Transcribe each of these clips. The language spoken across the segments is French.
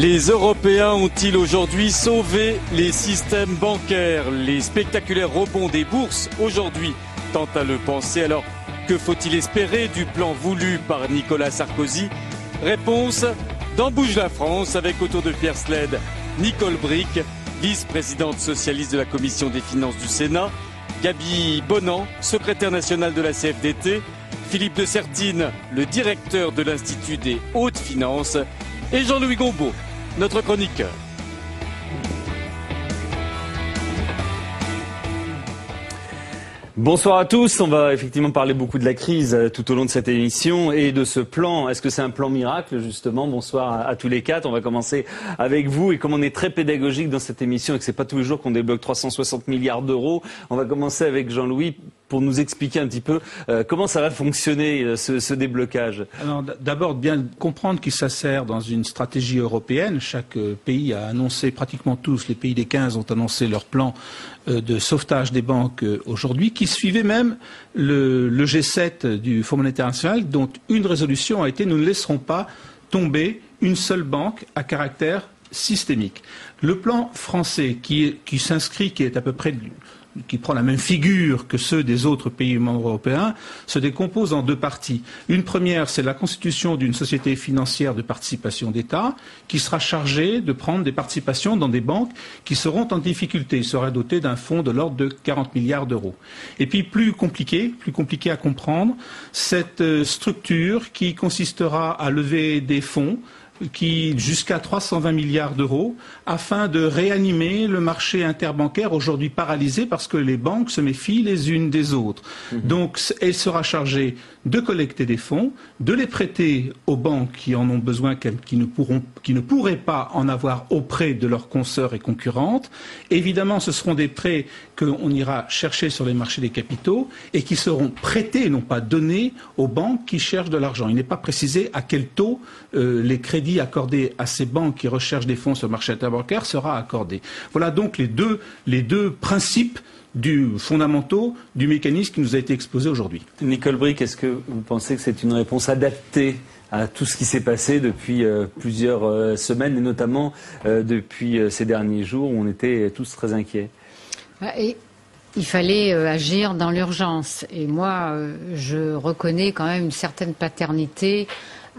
Les Européens ont-ils aujourd'hui sauvé les systèmes bancaires? Les spectaculaires rebonds des bourses aujourd'hui tentent à le penser. Alors, que faut-il espérer du plan voulu par Nicolas Sarkozy? Réponse dans Bouge la France avec autour de Pierre Sled, Nicole Bricq, vice-présidente socialiste de la Commission des finances du Sénat, Gaby Bonan, secrétaire national de la CFDT, Philippe de Sertine, le directeur de l'Institut des hautes finances, et Jean-Louis Gombault, notre chroniqueur. Bonsoir à tous, on va effectivement parler beaucoup de la crise tout au long de cette émission et de ce plan. Est-ce que c'est un plan miracle justement? Bonsoir à tous les quatre, on va commencer avec vous et comme on est très pédagogique dans cette émission et que c'est pas tous les jours qu'on débloque 360 milliards d'euros, on va commencer avec Jean-Louis pour nous expliquer un petit peu comment ça va fonctionner ce déblocage. Alors d'abord bien comprendre qu'il s'insère dans une stratégie européenne. Chaque pays a annoncé, pratiquement tous les pays des 15 ont annoncé leur plan de sauvetage des banques aujourd'hui, qui suivait même le G7 du Fonds monétaire international, dont une résolution a été: nous ne laisserons pas tomber une seule banque à caractère systémique. Le plan français qui s'inscrit, qui est à peu près qui prend la même figure que ceux des autres pays membres européens, se décompose en deux parties. Une première, c'est la constitution d'une société financière de participation d'État qui sera chargée de prendre des participations dans des banques qui seront en difficulté. Il sera doté d'un fonds de l'ordre de 40 milliards d'euros. Et puis plus compliqué à comprendre, cette structure qui consistera à lever des fonds jusqu'à 320 milliards d'euros, afin de réanimer le marché interbancaire aujourd'hui paralysé parce que les banques se méfient les unes des autres. Donc, elle sera chargée de collecter des fonds, de les prêter aux banques qui en ont besoin, qui ne pourraient pas en avoir auprès de leurs consoeurs et concurrentes. Évidemment, ce seront des prêts qu'on ira chercher sur les marchés des capitaux et qui seront prêtés, non pas donnés, aux banques qui cherchent de l'argent. Il n'est pas précisé à quel taux les crédits accordés à ces banques qui recherchent des fonds sur le marché interbancaire sera accordé. Voilà donc les deux principes fondamentaux du mécanisme qui nous a été exposé aujourd'hui. Nicole Bricq, est-ce que vous pensez que c'est une réponse adaptée à tout ce qui s'est passé depuis plusieurs semaines et notamment depuis ces derniers jours où on était tous très inquiets? Il fallait agir dans l'urgence. Et moi, je reconnais quand même une certaine paternité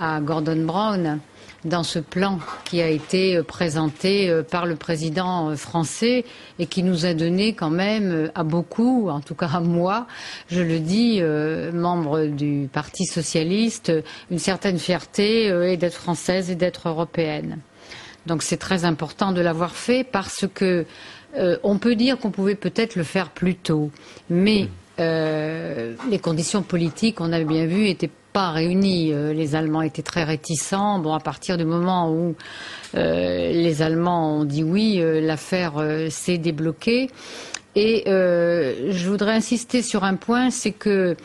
à Gordon Brown dans ce plan qui a été présenté par le président français et qui nous a donné quand même à beaucoup, en tout cas à moi, je le dis, membre du Parti socialiste, une certaine fierté et d'être française et d'être européenne. Donc c'est très important de l'avoir fait parce que on peut dire qu'on pouvait peut-être le faire plus tôt, mais les conditions politiques, on a bien vu, étaient pas réunies. Les Allemands étaient très réticents. Bon, à partir du moment où les Allemands ont dit oui, l'affaire s'est débloquée. Et je voudrais insister sur un point, c'est que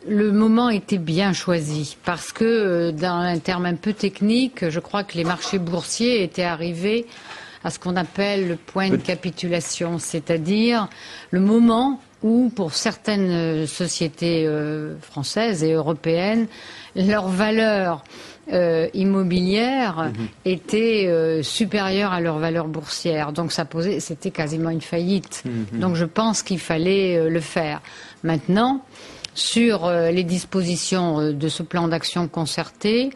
le moment était bien choisi parce que, dans un terme un peu technique, je crois que les marchés boursiers étaient arrivés à ce qu'on appelle le point de capitulation, c'est-à-dire le moment où, pour certaines sociétés françaises et européennes, leur valeur immobilière était supérieure à leur valeur boursière. Donc c'était quasiment une faillite. Donc je pense qu'il fallait le faire. Maintenant, sur les dispositions de ce plan d'action concerté,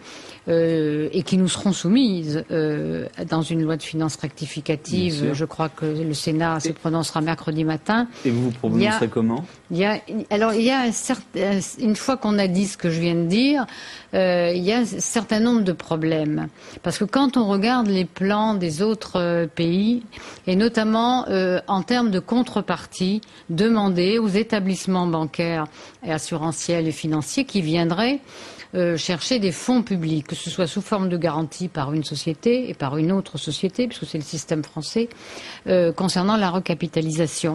et qui nous seront soumises dans une loi de finances rectificative. Je crois que le Sénat se prononcera mercredi matin. Et vous prononcerez comment? Une fois qu'on a dit ce que je viens de dire, il y a un certain nombre de problèmes. Parce que quand on regarde les plans des autres pays, et notamment en termes de contrepartie demandée aux établissements bancaires et assurantiels et financiers qui viendraient chercher des fonds publics, que ce soit sous forme de garantie par une société et par une autre société, puisque c'est le système français, concernant la recapitalisation.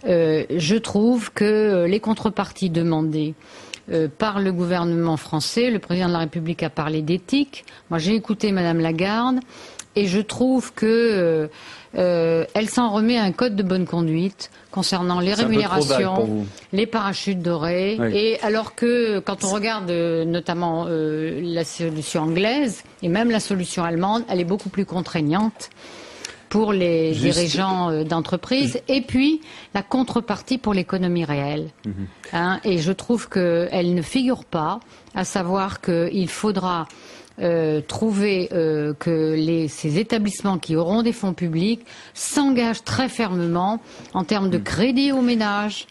Je trouve que les contreparties demandées par le gouvernement français, le président de la République a parlé d'éthique. Moi, j'ai écouté Madame Lagarde. et je trouve que elle s'en remet à un code de bonne conduite concernant les rémunérations, les parachutes dorés. Oui. Et alors que quand on regarde notamment la solution anglaise et même la solution allemande, elle est beaucoup plus contraignante pour les dirigeants d'entreprise, et puis la contrepartie pour l'économie réelle. Et je trouve qu'elle ne figure pas, à savoir qu'il faudra trouver que ces établissements qui auront des fonds publics s'engagent très fermement en termes de crédit aux ménages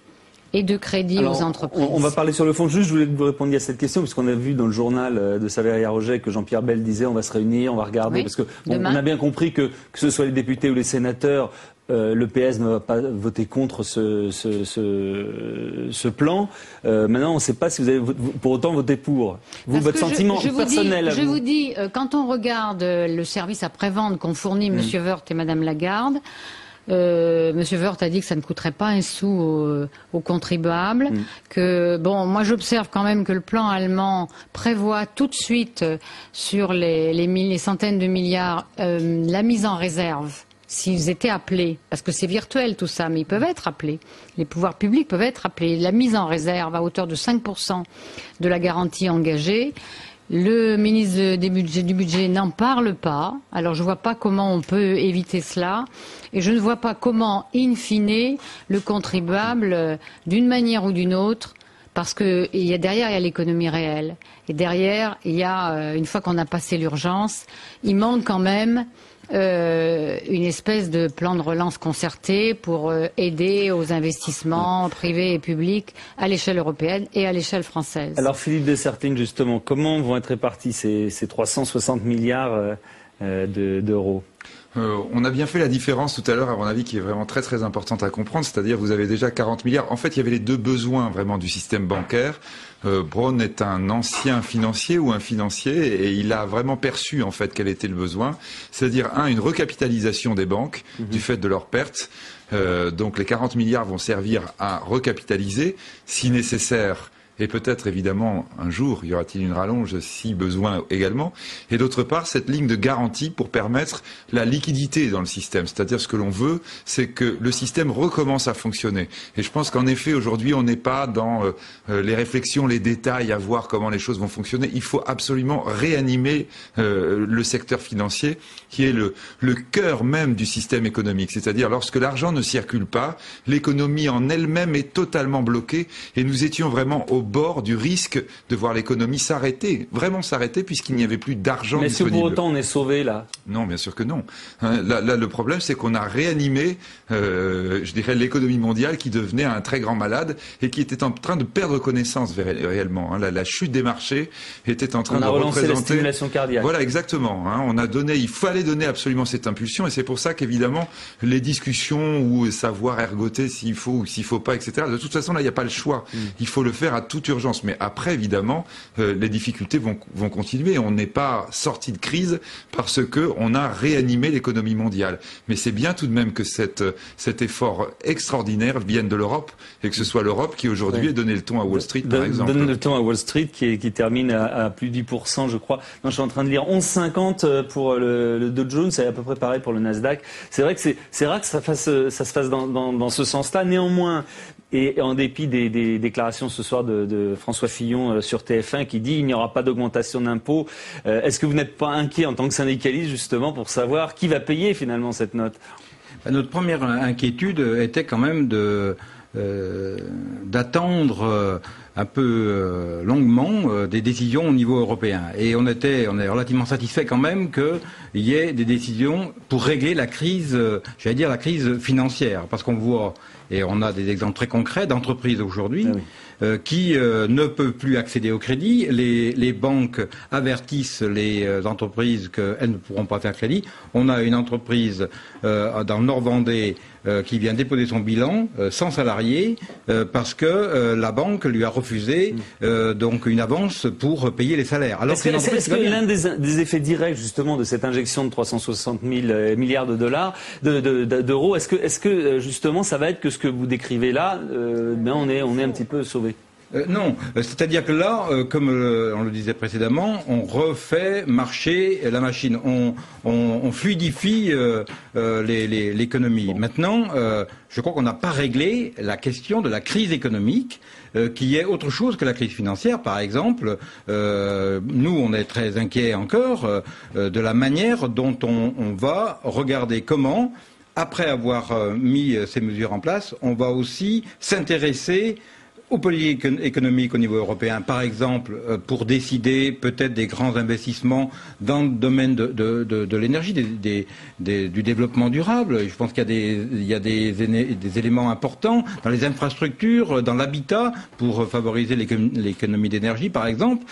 et de crédit aux entreprises. On va parler sur le fond. Juste, je voulais que vous répondiez à cette question, parce qu'on a vu dans le journal de Saveria Roget que Jean-Pierre Bel disait on va se réunir, on va regarder, oui, parce que on a bien compris que ce soit les députés ou les sénateurs, le PS ne va pas voter contre ce plan. Maintenant, on ne sait pas si vous allez pour autant voter pour. Votre sentiment personnel. Je vous dis, quand on regarde le service après-vente qu'ont fourni M. Woerth et Mme Lagarde, M. Woerth a dit que ça ne coûterait pas un sou aux contribuables. Que bon, moi j'observe quand même que le plan allemand prévoit tout de suite sur les centaines de milliards la mise en réserve. S'ils étaient appelés, parce que c'est virtuel tout ça, mais ils peuvent être appelés. Les pouvoirs publics peuvent être appelés. La mise en réserve à hauteur de 5% de la garantie engagée. Le ministre du budget n'en parle pas. Alors je ne vois pas comment on peut éviter cela. Et je ne vois pas comment, in fine, le contribuable, d'une manière ou d'une autre, parce que derrière il y a l'économie réelle. Et derrière, il y a, une fois qu'on a passé l'urgence, il manque quand même une espèce de plan de relance concerté pour aider aux investissements privés et publics à l'échelle européenne et à l'échelle française. Alors Philippe Dessertine, justement, comment vont être répartis ces 360 milliards d'euros ? On a bien fait la différence tout à l'heure, à mon avis, qui est vraiment très très importante à comprendre, c'est-à-dire vous avez déjà 40 milliards. En fait, il y avait les deux besoins vraiment du système bancaire. Braun est un ancien financier ou un financier et il a vraiment perçu en fait quel était le besoin, c'est-à-dire une recapitalisation des banques du fait de leurs pertes. Donc les 40 milliards vont servir à recapitaliser, si nécessaire. Et peut-être, évidemment, un jour, y aura-t-il une rallonge si besoin également. Et d'autre part, cette ligne de garantie pour permettre la liquidité dans le système. C'est-à-dire, ce que l'on veut, c'est que le système recommence à fonctionner. Et je pense qu'en effet, aujourd'hui, on n'est pas dans les réflexions, les détails, à voir comment les choses vont fonctionner. Il faut absolument réanimer le secteur financier, qui est le cœur même du système économique. C'est-à-dire, lorsque l'argent ne circule pas, l'économie en elle-même est totalement bloquée. Et nous étions vraiment au bord du risque de voir l'économie s'arrêter, vraiment s'arrêter, puisqu'il n'y avait plus d'argent disponible. Mais est-ce que pour autant on est sauvé là? Non, bien sûr que non. Là, le problème, c'est qu'on a réanimé, je dirais, l'économie mondiale qui devenait un très grand malade et qui était en train de perdre connaissance réellement. La chute des marchés était en train de représenter... On a relancé la stimulation cardiaque. Voilà, exactement. On a donné, il fallait donner absolument cette impulsion, et c'est pour ça qu'évidemment, les discussions ou savoir ergoter s'il faut ou s'il faut pas, etc. De toute façon, là, il n'y a pas le choix. Il faut le faire à toute urgence. Mais après, évidemment, les difficultés vont continuer. On n'est pas sorti de crise parce que on a réanimé l'économie mondiale. Mais c'est bien tout de même que cet effort extraordinaire vienne de l'Europe et que ce soit l'Europe qui aujourd'hui ait donné le ton à Wall Street, par exemple. Donne le ton à Wall Street qui termine à plus de 10%, je crois. Non, je suis en train de lire 11,50 pour le Dow Jones, c'est à peu près pareil pour le Nasdaq. C'est vrai que c'est rare que ça se fasse dans ce sens-là. Néanmoins, et en dépit des déclarations ce soir de François Fillon sur TF1 qui dit il n'y aura pas d'augmentation d'impôts, est-ce que vous n'êtes pas inquiet en tant que syndicaliste justement pour savoir qui va payer finalement cette note? Notre première inquiétude était quand même d'attendre un peu longuement des décisions au niveau européen. Et on est relativement satisfait quand même qu'il y ait des décisions pour régler la crise, j'allais dire la crise financière. Parce qu'on voit, et on a des exemples très concrets d'entreprises aujourd'hui, qui ne peuvent plus accéder au crédit. Les banques avertissent les entreprises qu'elles ne pourront pas faire crédit. On a une entreprise dans le Nord-Vendée qui vient déposer son bilan sans salarié parce que la banque lui a refusé donc une avance pour payer les salaires. Alors est-ce que l'un des effets directs justement de cette injection de 360 000 milliards de dollars, d'euros, est-ce que justement ça va être que ce que vous décrivez là, on est un petit peu sauvé? Non, c'est-à-dire que là, comme on le disait précédemment, on refait marcher la machine, on fluidifie l'économie. Maintenant, je crois qu'on n'a pas réglé la question de la crise économique, qui est autre chose que la crise financière. Par exemple, nous, on est très inquiets encore de la manière dont on va regarder comment, après avoir mis ces mesures en place, on va aussi s'intéresser aux politiques économiques au niveau européen, par exemple, pour décider peut-être des grands investissements dans le domaine de l'énergie, du développement durable. Je pense qu'il y a des éléments importants dans les infrastructures, dans l'habitat, pour favoriser l'économie d'énergie, par exemple.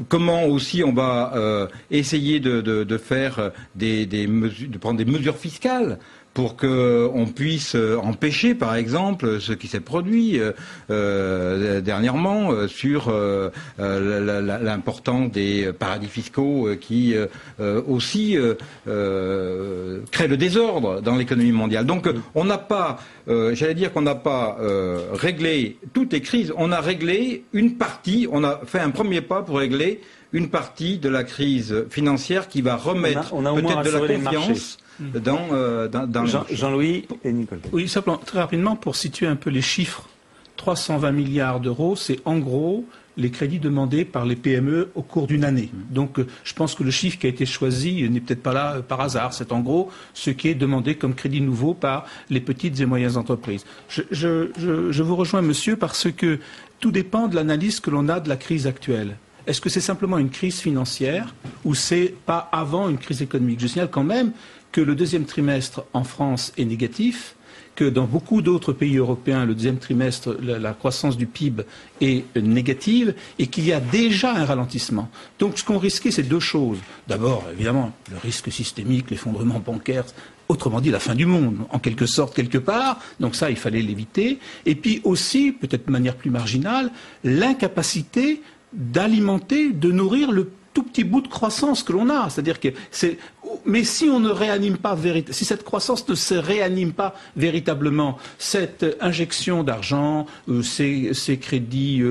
Comment aussi on va essayer de faire de prendre des mesures fiscales pour qu'on puisse empêcher, par exemple, ce qui s'est produit dernièrement sur l'importance des paradis fiscaux qui aussi créent le désordre dans l'économie mondiale. Donc on n'a pas, j'allais dire qu'on n'a pas réglé toutes les crises, on a réglé une partie, on a fait un premier pas pour régler une partie de la crise financière qui va remettre peut-être de la confiance dans Jean-Louis et Nicole. Oui, simplement, très rapidement, pour situer un peu les chiffres, 320 milliards d'euros, c'est en gros les crédits demandés par les PME au cours d'une année. Donc je pense que le chiffre qui a été choisi n'est peut-être pas là par hasard. C'est en gros ce qui est demandé comme crédit nouveau par les petites et moyennes entreprises. Je vous rejoins, monsieur, parce que tout dépend de l'analyse que l'on a de la crise actuelle. Est-ce que c'est simplement une crise financière ou c'est pas avant une crise économique? Je signale quand même que le deuxième trimestre en France est négatif, que dans beaucoup d'autres pays européens, le deuxième trimestre, la croissance du PIB est négative et qu'il y a déjà un ralentissement. Donc ce qu'on risquait, c'est deux choses. D'abord, évidemment, le risque systémique, l'effondrement bancaire, autrement dit la fin du monde, en quelque sorte, quelque part. Donc ça, il fallait l'éviter. Et puis aussi, peut-être de manière plus marginale, l'incapacité d'alimenter, de nourrir le tout petit bout de croissance que l'on a. C'est-à-dire que c'est... Mais si on ne réanime pas si cette croissance ne se réanime pas véritablement, cette injection d'argent, ces crédits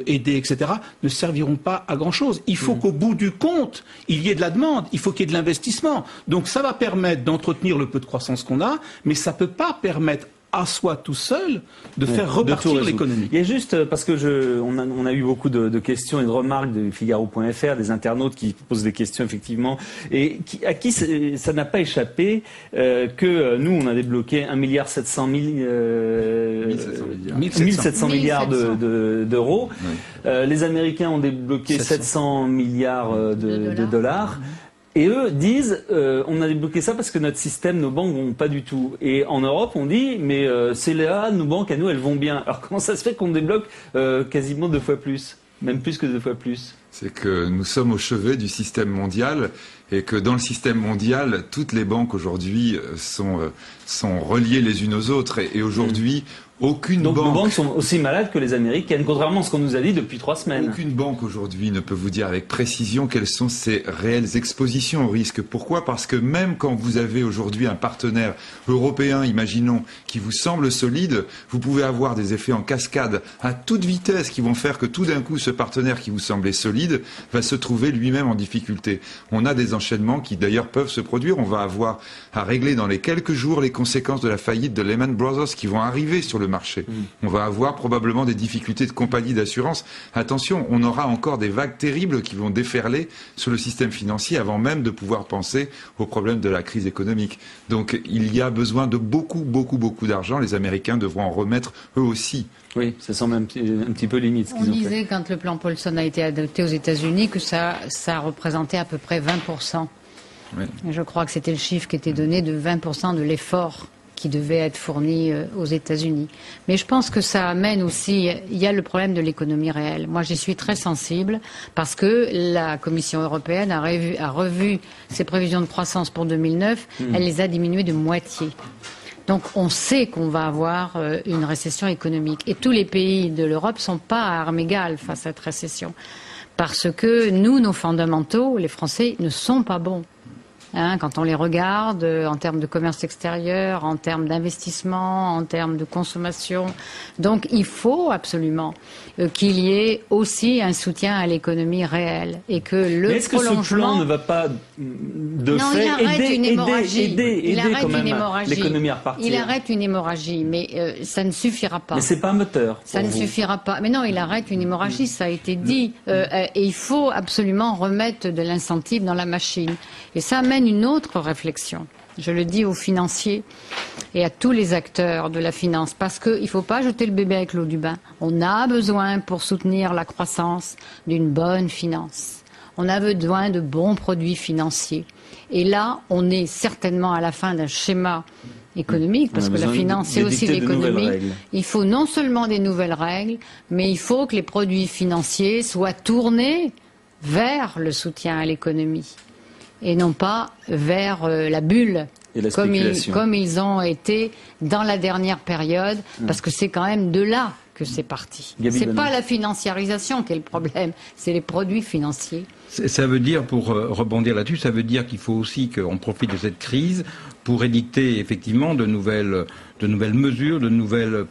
aidés, etc., ne serviront pas à grand-chose. Il faut qu'au bout du compte, il y ait de la demande, il faut qu'il y ait de l'investissement. Donc ça va permettre d'entretenir le peu de croissance qu'on a, mais ça ne peut pas permettre à soi tout seul de faire repartir l'économie. Il y a juste, parce que on a eu beaucoup de questions et de remarques de Figaro.fr, des internautes qui posent des questions effectivement, et à qui ça n'a pas échappé que nous on a débloqué 1,7 milliard d'euros. Oui. Les Américains ont débloqué 700 milliards de dollars. Et eux disent, on a débloqué ça parce que notre système, nos banques vont pas du tout. Et en Europe, on dit, mais c'est là, nos banques à nous, elles vont bien. Alors comment ça se fait qu'on débloque quasiment 2 fois plus, même plus que 2 fois plus? C'est que nous sommes au chevet du système mondial et que dans le système mondial, toutes les banques aujourd'hui sont reliées les unes aux autres. Et aujourd'hui, aucune banque... Donc nos banques sont aussi malades que les américaines, contrairement à ce qu'on nous a dit depuis 3 semaines. Aucune banque aujourd'hui ne peut vous dire avec précision quelles sont ses réelles expositions au risque. Pourquoi? Parce que même quand vous avez aujourd'hui un partenaire européen, imaginons, qui vous semble solide, vous pouvez avoir des effets en cascade à toute vitesse qui vont faire que tout d'un coup, ce partenaire qui vous semblait solide va se trouver lui-même en difficulté. On a des enchaînements qui d'ailleurs peuvent se produire. On va avoir à régler dans les quelques jours les conséquences de la faillite de Lehman Brothers qui vont arriver sur le marché. On va avoir probablement des difficultés de compagnies d'assurance. Attention, on aura encore des vagues terribles qui vont déferler sur le système financier avant même de pouvoir penser aux problèmes de la crise économique. Donc il y a besoin de beaucoup d'argent. Les Américains devront en remettre eux aussi. Oui, ça semble un petit peu limite ce qu'ils ont fait. On disait quand le plan Paulson a été adopté aux États-Unis que ça représentait à peu près 20%. Oui. Je crois que c'était le chiffre qui était donné de 20% de l'effort qui devait être fourni aux États-Unis. Mais je pense que ça amène aussi, il y a le problème de l'économie réelle. Moi, j'y suis très sensible parce que la Commission européenne a revu ses prévisions de croissance pour 2009. Elle les a diminuées de moitié. Donc on sait qu'on va avoir une récession économique. Et tous les pays de l'Europe ne sont pas à armes égales face à cette récession. Parce que nous, nos fondamentaux, les Français, ne sont pas bons. quand on les regarde, en termes de commerce extérieur, en termes d'investissement, en termes de consommation. Donc il faut absolument qu'il y ait aussi un soutien à l'économie réelle et que le est-ce que ce plan ne va pas de fait aider quand même l'économie à repartir? Il arrête une hémorragie, mais ça ne suffira pas. Mais c'est pas un moteur. Ça ne suffira pas. Mais non, il arrête une hémorragie, ça a été dit. Et il faut absolument remettre de l'incentive dans la machine. Et ça amène une autre réflexion. Je le dis aux financiers et à tous les acteurs de la finance, parce qu'il ne faut pas jeter le bébé avec l'eau du bain. On a besoin, pour soutenir la croissance, d'une bonne finance. On a besoin de bons produits financiers. Et là, on est certainement à la fin d'un schéma économique, parce que la finance, c'est aussi l'économie. Il faut non seulement des nouvelles règles, mais il faut que les produits financiers soient tournés vers le soutien à l'économie et non pas vers la bulle, comme ils ont été dans la dernière période, parce que c'est quand même de là que c'est parti. C'est pas la financiarisation qui est le problème, c'est les produits financiers. Ça veut dire, pour rebondir là-dessus, ça veut dire qu'il faut aussi qu'on profite de cette crise pour édicter effectivement de nouvelles mesures,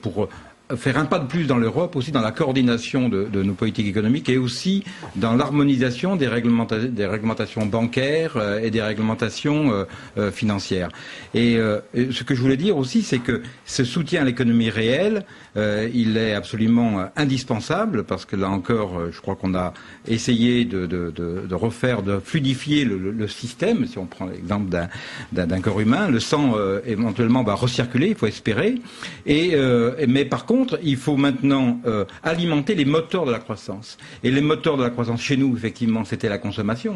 pour faire un pas de plus dans l'Europe, aussi dans la coordination de nos politiques économiques et aussi dans l'harmonisation des réglementations bancaires et des réglementations financières. Et ce que je voulais dire aussi, c'est que ce soutien à l'économie réelle, il est absolument indispensable parce que là encore, je crois qu'on a essayé de refaire, de fluidifier le système. Si on prend l'exemple d'un corps humain, le sang éventuellement va recirculer, il faut espérer. Mais par contre, il faut maintenant alimenter les moteurs de la croissance. Et les moteurs de la croissance chez nous, effectivement, c'était la consommation,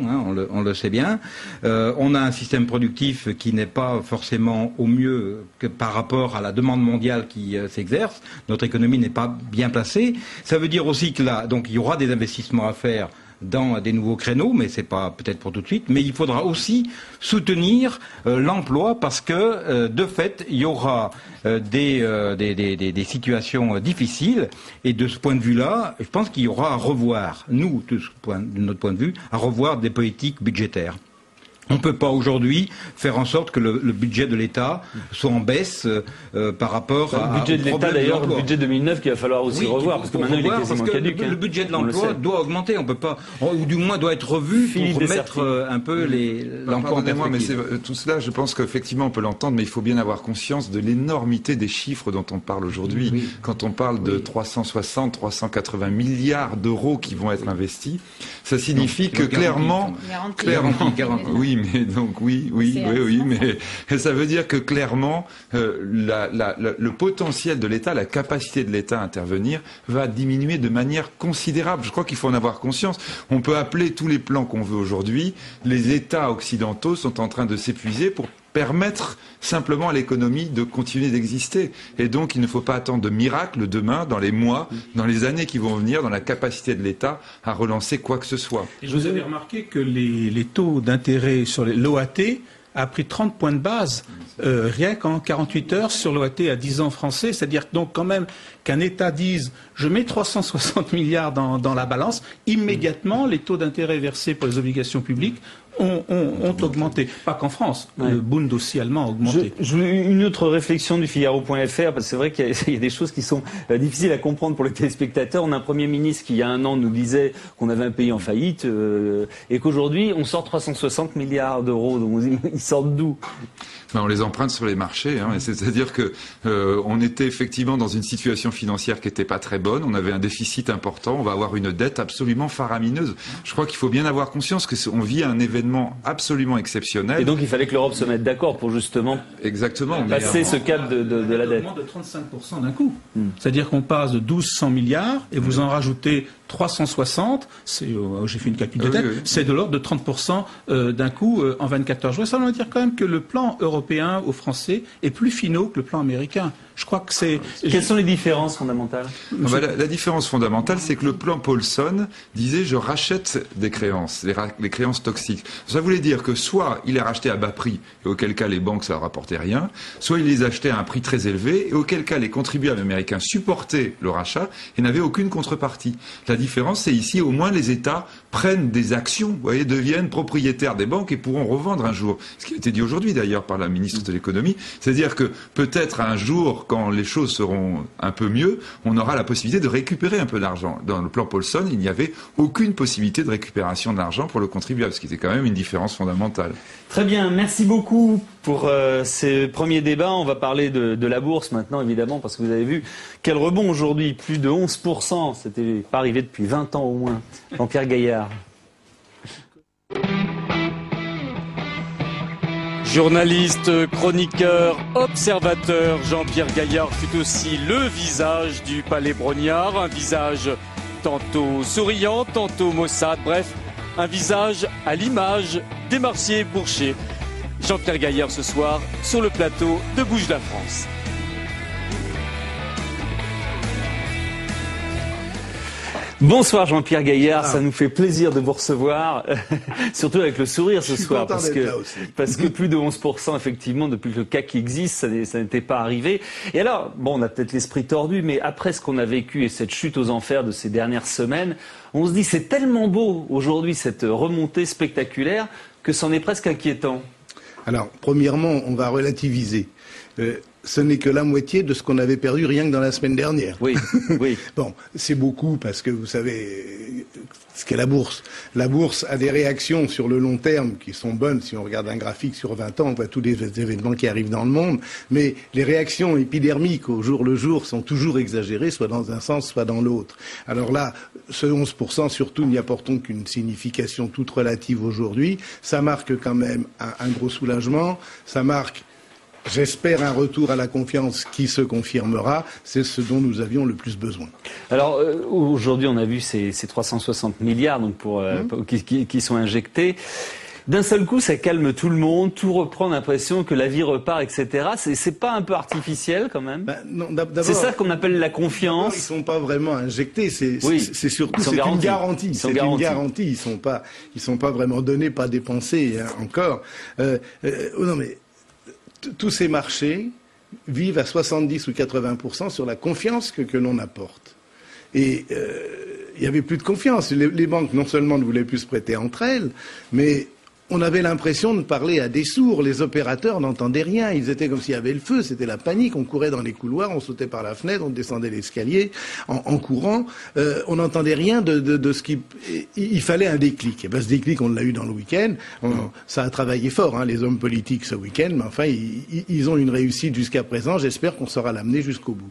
on le sait bien. On a un système productif qui n'est pas forcément au mieux que par rapport à la demande mondiale qui s'exerce. Notre économie n'est pas bien placée. Ça veut dire aussi que là, donc, il y aura des investissements à faire dans des nouveaux créneaux, mais c'est pas peut-être pour tout de suite, mais il faudra aussi soutenir l'emploi parce que de fait il y aura des situations difficiles et de ce point de vue-là, je pense qu'il y aura à revoir, nous, de notre point de vue, à revoir des politiques budgétaires. On ne peut pas aujourd'hui faire en sorte que le budget de l'État soit en baisse par rapport au budget de l'État, d'ailleurs, le budget 2009 qu'il va falloir aussi revoir, parce que maintenant il est quasiment caduc. Le budget de l'emploi doit augmenter, on peut pas, ou du moins doit être revu pour remettre un peu l'emploi en perspective. Mais tout cela, je pense qu'effectivement on peut l'entendre, mais il faut bien avoir conscience de l'énormité des chiffres dont on parle aujourd'hui. Oui. Quand on parle de 360, 380 milliards d'euros qui vont être investis, ça signifie que clairement, oui, mais donc oui, mais ça veut dire que clairement le potentiel de l'État, la capacité de l'État à intervenir va diminuer de manière considérable. Je crois qu'il faut en avoir conscience. On peut appeler tous les plans qu'on veut aujourd'hui. Les États occidentaux sont en train de s'épuiser pour permettre simplement à l'économie de continuer d'exister. Et donc, il ne faut pas attendre de miracles demain, dans les mois, dans les années qui vont venir, dans la capacité de l'État à relancer quoi que ce soit. Et vous avez remarqué que les taux d'intérêt sur l'OAT a pris 30 points de base rien qu'en 48 heures sur l'OAT à 10 ans français. C'est-à-dire donc quand même qu'un État dise « je mets 360 milliards dans la balance », immédiatement les taux d'intérêt versés pour les obligations publiques ont augmenté. Pas qu'en France, le Bund aussi allemand a augmenté. Une autre réflexion du Figaro.fr, parce que c'est vrai qu'il y a des choses qui sont difficiles à comprendre pour les téléspectateurs. On a un Premier ministre qui, il y a un an, nous disait qu'on avait un pays en faillite et qu'aujourd'hui, on sort 360 milliards d'euros. Donc, ils sortent d'où ? On les emprunte sur les marchés, c'est-à-dire que on était effectivement dans une situation financière qui n'était pas très bonne, on avait un déficit important, on va avoir une dette absolument faramineuse. Je crois qu'il faut bien avoir conscience qu'on vit un événement absolument exceptionnel. Et donc il fallait que l'Europe se mette d'accord pour justement passer ce cap de la dette. Un augment de 35% d'un coup. C'est-à-dire qu'on passe de 1200 milliards et vous en rajoutez 360, j'ai fait une calcul de tête, c'est de l'ordre de 30% d'un coup en 24 heures. Je voudrais simplement dire quand même que le plan européen aux Français est plus finaux que le plan américain. Je crois que c'est... Quelles sont les différences fondamentales? La différence fondamentale, c'est que le plan Paulson disait je rachète des créances, les créances toxiques. Ça voulait dire que soit il les rachetait à bas prix, et auquel cas les banques ça leur rapportait rien, soit il les achetait à un prix très élevé, et auquel cas les contribuables américains supportaient le rachat et n'avaient aucune contrepartie. La différence, c'est ici au moins les États prennent des actions, vous voyez, deviennent propriétaires des banques et pourront revendre un jour. Ce qui a été dit aujourd'hui d'ailleurs par la ministre de l'économie, c'est-à-dire que peut-être un jour, quand les choses seront un peu mieux, on aura la possibilité de récupérer un peu d'argent. Dans le plan Paulson, il n'y avait aucune possibilité de récupération de l'argent pour le contribuable, ce qui était quand même une différence fondamentale. Très bien, merci beaucoup pour ces premiers débats. On va parler de la bourse maintenant, évidemment, parce que vous avez vu quel rebond aujourd'hui, plus de 11%. C'était pas arrivé depuis 20 ans au moins. Jean-Pierre Gaillard. Journaliste, chroniqueur, observateur, Jean-Pierre Gaillard fut aussi le visage du Palais Brognard, un visage tantôt souriant, tantôt maussade, bref, un visage à l'image des marchés boursiers. Jean-Pierre Gaillard ce soir sur le plateau de Bouge la France. Bonsoir Jean-Pierre Gaillard, ça nous fait plaisir de vous recevoir, surtout avec le sourire ce soir, parce que plus de 11% effectivement depuis que le CAC existe, ça n'était pas arrivé. Et alors, bon, on a peut-être l'esprit tordu, mais après ce qu'on a vécu et cette chute aux enfers de ces dernières semaines, on se dit c'est tellement beau aujourd'hui cette remontée spectaculaire que c'en est presque inquiétant. Alors, premièrement, on va relativiser. Ce n'est que la moitié de ce qu'on avait perdu rien que dans la semaine dernière. Oui, oui. Bon, c'est beaucoup parce que vous savez ce qu'est la bourse. La bourse a des réactions sur le long terme qui sont bonnes. Si on regarde un graphique sur 20 ans, on voit tous les événements qui arrivent dans le monde. Mais les réactions épidermiques au jour le jour sont toujours exagérées, soit dans un sens, soit dans l'autre. Alors là, ce 11%, surtout, n'y apportons qu'une signification toute relative aujourd'hui. Ça marque quand même un gros soulagement. Ça marque, j'espère, un retour à la confiance qui se confirmera. C'est ce dont nous avions le plus besoin. Alors aujourd'hui, on a vu ces 360 milliards donc qui sont injectés. D'un seul coup, ça calme tout le monde, tout reprend l'impression que la vie repart, etc. C'est pas un peu artificiel quand même? Non, c'est ça qu'on appelle la confiance. Ils sont pas vraiment injectés. C'est surtout une garantie. C'est une garantie. Ils sont pas vraiment donnés, pas dépensés encore. Non mais tous ces marchés vivent à 70 ou 80% sur la confiance que l'on apporte. Et il y avait plus de confiance. Les banques non seulement ne voulaient plus se prêter entre elles, mais on avait l'impression de parler à des sourds. Les opérateurs n'entendaient rien. Ils étaient comme s'il y avait le feu. C'était la panique. On courait dans les couloirs, on sautait par la fenêtre, on descendait l'escalier en courant. On n'entendait rien de ce qui... Il fallait un déclic. Et ben, ce déclic, on l'a eu dans le week-end. Ça a travaillé fort, hein, les hommes politiques ce week-end. Mais enfin, ils ont une réussite jusqu'à présent. J'espère qu'on saura l'amener jusqu'au bout.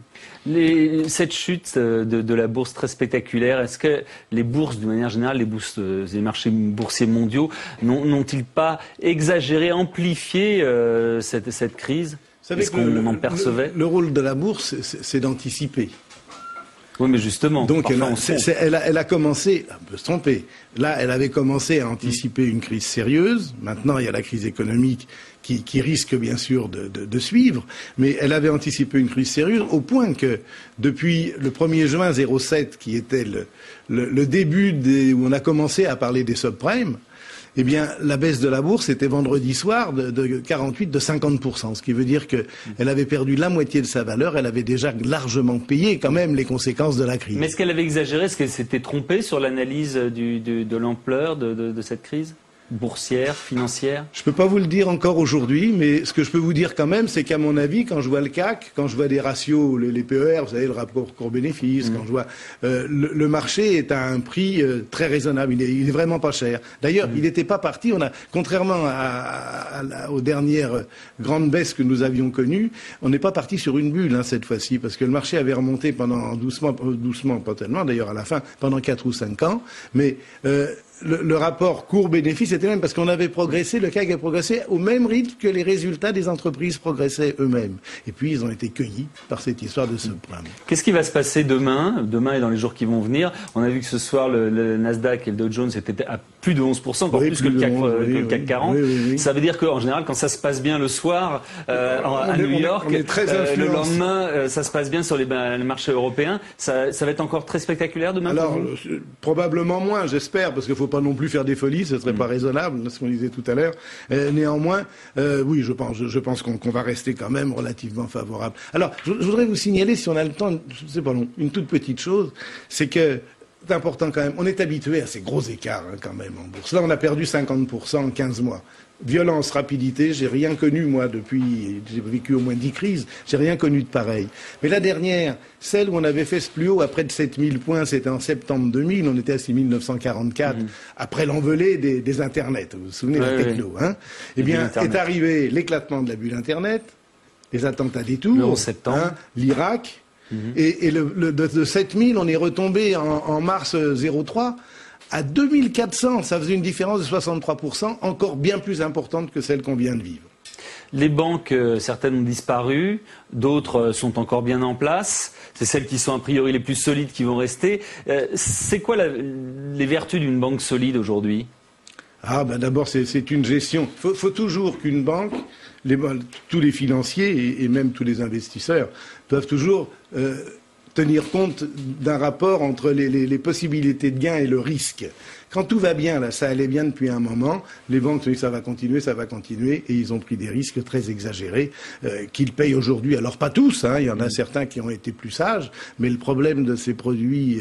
Cette chute de la bourse très spectaculaire, est-ce que les bourses, d'une manière générale, les marchés boursiers mondiaux, n'ont-ils pas exagéré, amplifié cette crise? Est-ce qu'on en percevait? Le rôle de la bourse, c'est d'anticiper. Oui, mais justement. Donc elle a commencé, on peut se tromper. Là, elle avait commencé à anticiper une crise sérieuse. Maintenant, il y a la crise économique qui risque bien sûr de suivre, mais elle avait anticipé une crise sérieuse au point que depuis le 1er juin 07, qui était le début où on a commencé à parler des subprimes, eh bien, la baisse de la bourse était vendredi soir de 48, de 50%, ce qui veut dire qu'elle avait perdu la moitié de sa valeur, elle avait déjà largement payé quand même les conséquences de la crise. Mais est-ce qu'elle avait exagéré, est-ce qu'elle s'était trompée sur l'analyse de l'ampleur de cette crise boursière, financière? Je peux pas vous le dire encore aujourd'hui, mais ce que je peux vous dire quand même, c'est qu'à mon avis, quand je vois le CAC, quand je vois des ratios, les PER, vous savez, le rapport court-bénéfice, quand je vois le marché est à un prix très raisonnable, il est vraiment pas cher. D'ailleurs, il n'était pas parti. Contrairement aux dernières grandes baisses que nous avions connues, on n'est pas parti sur une bulle cette fois-ci, parce que le marché avait remonté pendant doucement, pas tellement d'ailleurs à la fin, pendant 4 ou 5 ans, mais le rapport court-bénéfice était le même parce qu'on avait progressé, le CAC a progressé au même rythme que les résultats des entreprises progressaient eux-mêmes. Et puis ils ont été cueillis par cette histoire de subprime. Qu'est-ce qui va se passer demain et dans les jours qui vont venir? On a vu que ce soir le Nasdaq et le Dow Jones étaient à plus de 11%, encore plus que le CAC 40. Oui. Ça veut dire qu'en général, quand ça se passe bien le soir à New York, le lendemain, ça se passe bien sur les marchés européens. Ça va être encore très spectaculaire demain? Alors, probablement moins, j'espère, parce qu'il ne faut pas non plus faire des folies, ce ne serait pas raisonnable, ce qu'on disait tout à l'heure. Néanmoins, oui, je pense qu'on va rester quand même relativement favorable. Alors, je voudrais vous signaler, si on a le temps, c'est pas long, une toute petite chose, c'est que c'est important quand même, on est habitué à ces gros écarts quand même en bourse. Là, on a perdu 50% en 15 mois. Violence, rapidité, j'ai rien connu, moi, depuis, j'ai vécu au moins 10 crises, j'ai rien connu de pareil. Mais la dernière, celle où on avait fait ce plus haut à près de 7000 points, c'était en septembre 2000, on était à 6944, après l'envolée des Internets, vous vous souvenez de la techno, hein? Eh bien, est arrivé l'éclatement de la bulle Internet, les attentats des tours, le 11 septembre, l'Irak, et de 7000, on est retombé en mars 03 à 2400, ça faisait une différence de 63%, encore bien plus importante que celle qu'on vient de vivre. Les banques, certaines ont disparu, d'autres sont encore bien en place. C'est celles qui sont a priori les plus solides qui vont rester. C'est quoi les vertus d'une banque solide aujourd'hui? D'abord, c'est une gestion. Faut toujours qu'une banque, tous les financiers et même tous les investisseurs doivent toujours tenir compte d'un rapport entre les possibilités de gain et le risque. Quand tout va bien, là, ça allait bien depuis un moment, les banques se disent ça va continuer, et ils ont pris des risques très exagérés qu'ils payent aujourd'hui. Alors pas tous, il y en a certains qui ont été plus sages, mais le problème de ces produits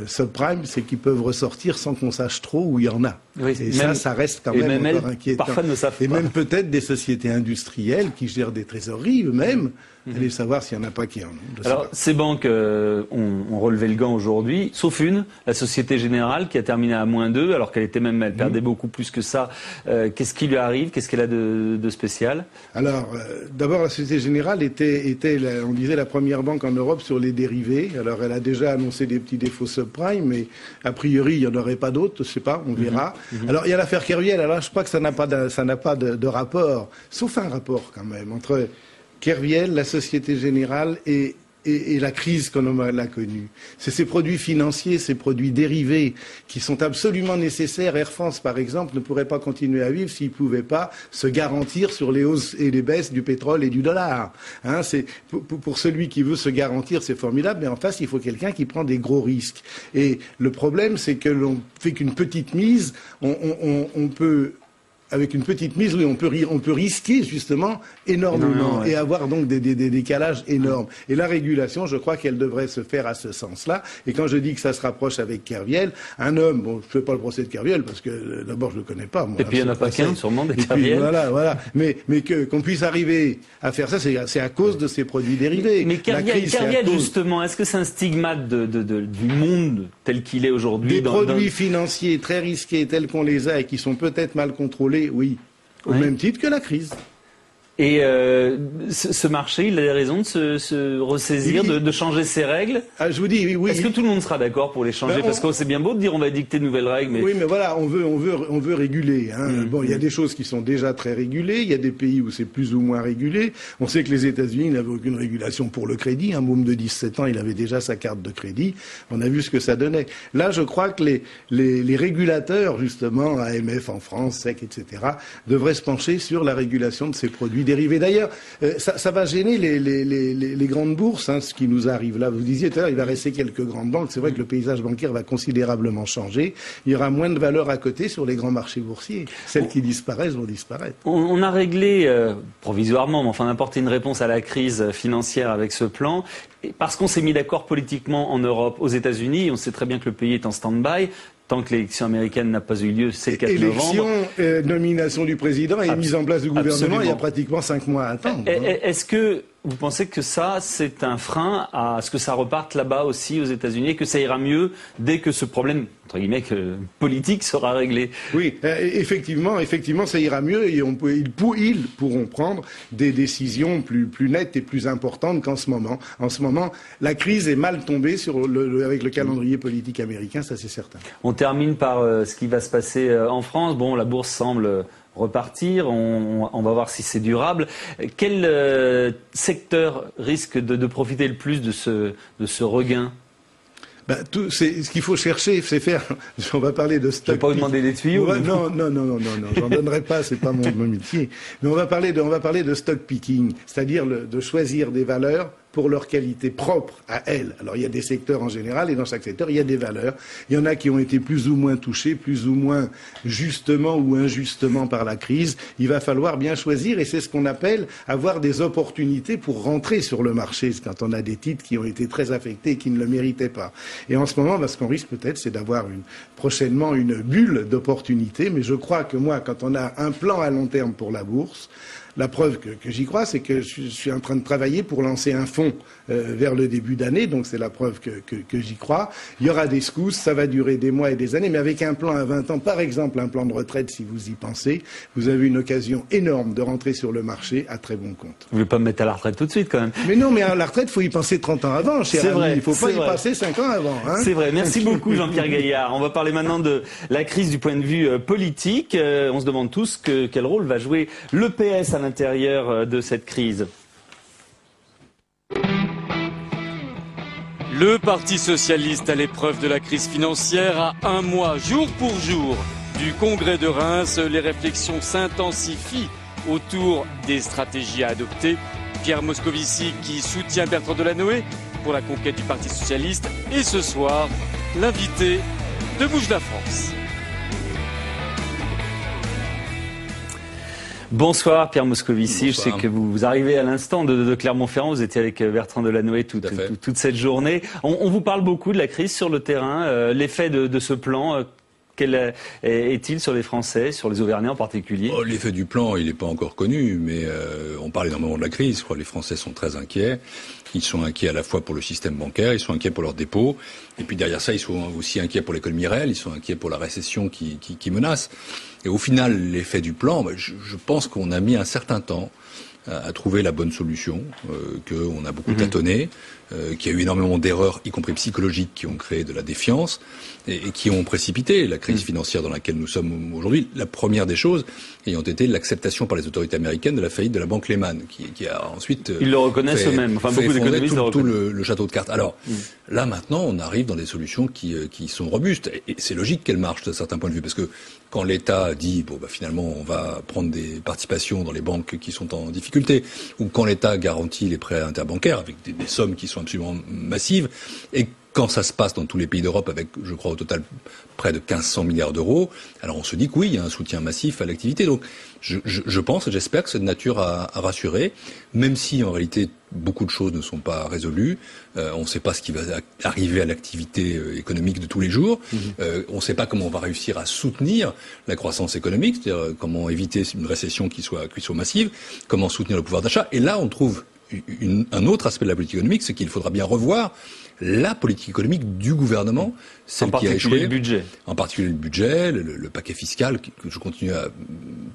subprime, c'est qu'ils peuvent ressortir sans qu'on sache trop où il y en a. Oui, et ça reste quand même encore inquiétant. Parfois ne savent pas. Et même peut-être des sociétés industrielles qui gèrent des trésoreries eux-mêmes, allez savoir s'il n'y en a pas qui en ont. Alors, ces banques ont relevé le gant aujourd'hui, sauf une, la Société Générale, qui a terminé à -2, alors qu'elle perdait beaucoup plus que ça. Qu'est-ce qui lui arrive? Qu'est-ce qu'elle a de spécial? Alors, d'abord, la Société Générale était on disait, la première banque en Europe sur les dérivés. Alors, elle a déjà annoncé des petits défauts subprime, mais a priori, il n'y en aurait pas d'autres, je ne sais pas, on verra. Alors, il y a l'affaire Kerviel. Alors, je crois que ça n'a pas de rapport, sauf un rapport quand même, entre Kerviel, la Société Générale et la crise qu'on a connue. C'est ces produits financiers, ces produits dérivés qui sont absolument nécessaires. Air France, par exemple, ne pourrait pas continuer à vivre s'il ne pouvait pas se garantir sur les hausses et les baisses du pétrole et du dollar. Pour celui qui veut se garantir, c'est formidable, mais en face, il faut quelqu'un qui prend des gros risques. Et le problème, c'est que l'on fait qu'une petite mise, on peut... Avec une petite mise, oui, on peut risquer justement énormément et avoir donc des décalages énormes. Et la régulation, je crois qu'elle devrait se faire à ce sens-là. Et quand je dis que ça se rapproche avec Kerviel, un homme, bon, je fais pas le procès de Kerviel parce que d'abord je le connais pas. Moi, et puis il n'y en a pas qu'un, sûrement des Kerviel. Voilà. Mais qu'on puisse arriver à faire ça, c'est à cause de ces produits dérivés. Mais Kerviel justement, est-ce que c'est un stigmate du monde tel qu'il est aujourd'hui? Des produits financiers très risqués tels qu'on les a et qui sont peut-être mal contrôlés. Oui, au même titre que la crise. Et ce marché, il a des raisons de se ressaisir, de changer ses règles? Je vous dis, oui. Est-ce que tout le monde sera d'accord pour les changer? Parce que c'est bien beau de dire on va dicter de nouvelles règles, mais... Oui, mais voilà, on veut réguler. Bon, il y a des choses qui sont déjà très régulées, il y a des pays où c'est plus ou moins régulé. On sait que les États-Unis n'avaient aucune régulation pour le crédit. Un môme de 17 ans, il avait déjà sa carte de crédit. On a vu ce que ça donnait. Là, je crois que les régulateurs, justement, AMF en France, SEC, etc., devraient se pencher sur la régulation de ces produits dérivés. D'ailleurs, ça va gêner les grandes bourses, ce qui nous arrive là. Vous disiez tout à l'heure, il va rester quelques grandes banques. C'est vrai que le paysage bancaire va considérablement changer. Il y aura moins de valeur à côté sur les grands marchés boursiers. Celles qui disparaissent vont disparaître. On a réglé, provisoirement, mais enfin apporté une réponse à la crise financière avec ce plan. Parce qu'on s'est mis d'accord politiquement en Europe, aux États-Unis, on sait très bien que le pays est en stand-by. Tant que l'élection américaine n'a pas eu lieu, c'est le 4 novembre. Nomination du président et mise en place du gouvernement, il y a pratiquement 5 mois à attendre. Est-ce que vous pensez que ça, c'est un frein à ce que ça reparte là-bas aussi aux États-Unis et que ça ira mieux dès que ce problème, entre guillemets, politique sera réglé? Oui, effectivement, ça ira mieux et ils pourront prendre des décisions plus nettes et plus importantes qu'en ce moment. En ce moment, la crise est mal tombée avec le calendrier politique américain, ça c'est certain. On termine par ce qui va se passer en France. Bon, la bourse semble repartir, on va voir si c'est durable. Quel secteur risque de profiter le plus de ce regain? Ce qu'il faut chercher, c'est faire. On va parler de stock. Je vais pas vous demander des tuyaux. Non, j'en donnerai pas, c'est pas mon métier. Mais on va parler de stock picking, c'est-à-dire de choisir des valeurs pour leur qualité propre à elles. Alors il y a des secteurs en général et dans chaque secteur il y a des valeurs. Il y en a qui ont été plus ou moins touchés, plus ou moins justement ou injustement par la crise. Il va falloir bien choisir et c'est ce qu'on appelle avoir des opportunités pour rentrer sur le marché quand on a des titres qui ont été très affectés et qui ne le méritaient pas. Et en ce moment, ce qu'on risque peut-être, c'est d'avoir prochainement une bulle d'opportunités. Mais je crois que moi, quand on a un plan à long terme pour la bourse, la preuve que j'y crois, c'est que je suis en train de travailler pour lancer un fonds vers le début d'année, donc c'est la preuve que j'y crois. Il y aura des secousses, ça va durer des mois et des années, mais avec un plan à 20 ans, par exemple un plan de retraite, si vous y pensez, vous avez une occasion énorme de rentrer sur le marché à très bon compte. Vous ne voulez pas me mettre à la retraite tout de suite quand même? Mais non, mais à la retraite, il faut y penser 30 ans avant, cher ami. Vrai, il ne faut pas y passer 5 ans avant. Hein. C'est vrai, merci beaucoup Jean-Pierre Gaillard. On va parler maintenant de la crise du point de vue politique. On se demande tous quel rôle va jouer l'EPS à l'intérieur de cette crise. Le Parti socialiste à l'épreuve de la crise financière à un mois, jour pour jour, du congrès de Reims. Les réflexions s'intensifient autour des stratégies à adopter. Pierre Moscovici qui soutient Bertrand Delanoë pour la conquête du Parti socialiste. Et ce soir, l'invité de Bouge la France. Bonsoir Pierre Moscovici, bonsoir. Je sais que vous arrivez à l'instant de Clermont-Ferrand, vous étiez avec Bertrand Delanoë toute cette journée. On vous parle beaucoup de la crise sur le terrain, l'effet de ce plan, quel est-il sur les Français, sur les Auvergnats en particulier? L'effet du plan, il n'est pas encore connu, mais on parle énormément de la crise. Je crois que les Français sont très inquiets. Ils sont inquiets à la fois pour le système bancaire, ils sont inquiets pour leurs dépôts, et puis derrière ça, ils sont aussi inquiets pour l'économie réelle, ils sont inquiets pour la récession qui menace. Et au final, l'effet du plan, je pense qu'on a mis un certain temps à trouver la bonne solution, qu'on a beaucoup tâtonné, qu'il y a eu énormément d'erreurs, y compris psychologiques, qui ont créé de la défiance et qui ont précipité la crise financière dans laquelle nous sommes aujourd'hui. La première des choses ayant été l'acceptation par les autorités américaines de la faillite de la banque Lehman, qui a ensuite ils le reconnaissent eux-mêmes. Enfin, beaucoup d'économistes le reconnaissent. Tout le château de cartes. Alors là, maintenant, on arrive dans des solutions qui sont robustes et c'est logique qu'elles marchent d'un certain point de vue, parce que quand l'État dit finalement on va prendre des participations dans les banques qui sont en difficulté, ou quand l'État garantit les prêts interbancaires avec des sommes qui sont absolument massives, et quand ça se passe dans tous les pays d'Europe avec, je crois, au total près de 1500 milliards d'euros, alors on se dit que oui, il y a un soutien massif à l'activité. Donc je pense et j'espère que c'est de nature à rassurer, même si en réalité beaucoup de choses ne sont pas résolues. On ne sait pas ce qui va arriver à l'activité économique de tous les jours. On ne sait pas comment on va réussir à soutenir la croissance économique, c'est-à-dire comment éviter une récession qui soit massive, comment soutenir le pouvoir d'achat. Et là, on trouve un autre aspect de la politique économique, c'est qu'il faudra bien revoir la politique économique du gouvernement, celle qui a échoué. Le budget. En particulier le budget, le paquet fiscal, que je continue à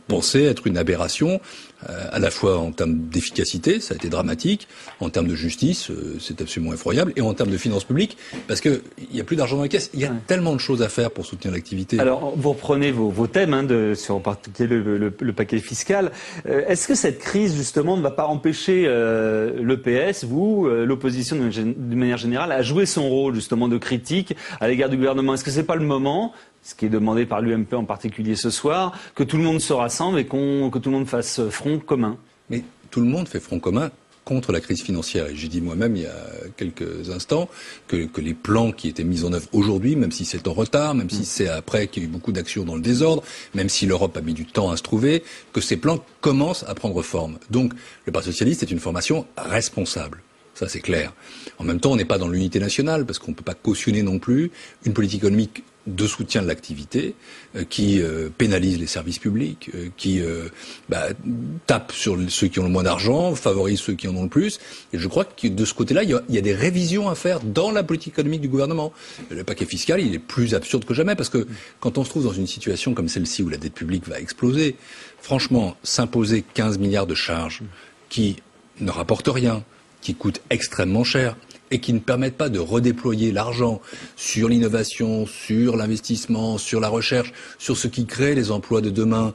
penser être une aberration, à la fois en termes d'efficacité, ça a été dramatique, en termes de justice, c'est absolument effroyable, et en termes de finances publiques, parce que il y a plus d'argent dans les caisses. Il y a tellement de choses à faire pour soutenir l'activité. Alors, vous reprenez vos thèmes, sur en particulier le paquet fiscal. Est-ce que cette crise, justement, ne va pas empêcher l'EPS, vous, l'opposition de manière générale, à jouer son rôle, justement, de critique à l'égard du gouvernement? Est-ce que c'est pas le moment, ce qui est demandé par l'UMP en particulier ce soir, que tout le monde se rassemble et que tout le monde fasse front commun? Mais tout le monde fait front commun contre la crise financière. Et j'ai dit moi-même il y a quelques instants que les plans qui étaient mis en œuvre aujourd'hui, même si c'est en retard, même si c'est après qu'il y a eu beaucoup d'actions dans le désordre, même si l'Europe a mis du temps à se trouver, que ces plans commencent à prendre forme. Donc le Parti socialiste est une formation responsable. Ça, c'est clair. En même temps, on n'est pas dans l'unité nationale, parce qu'on ne peut pas cautionner non plus une politique économique de soutien de l'activité qui pénalise les services publics, qui tape sur ceux qui ont le moins d'argent, favorise ceux qui en ont le plus. Et je crois que de ce côté-là, il y a des révisions à faire dans la politique économique du gouvernement. Le paquet fiscal, il est plus absurde que jamais parce que quand on se trouve dans une situation comme celle-ci où la dette publique va exploser, franchement, s'imposer 15 milliards de charges qui ne rapportent rien, qui coûtent extrêmement cher, et qui ne permettent pas de redéployer l'argent sur l'innovation, sur l'investissement, sur la recherche, sur ce qui crée les emplois de demain,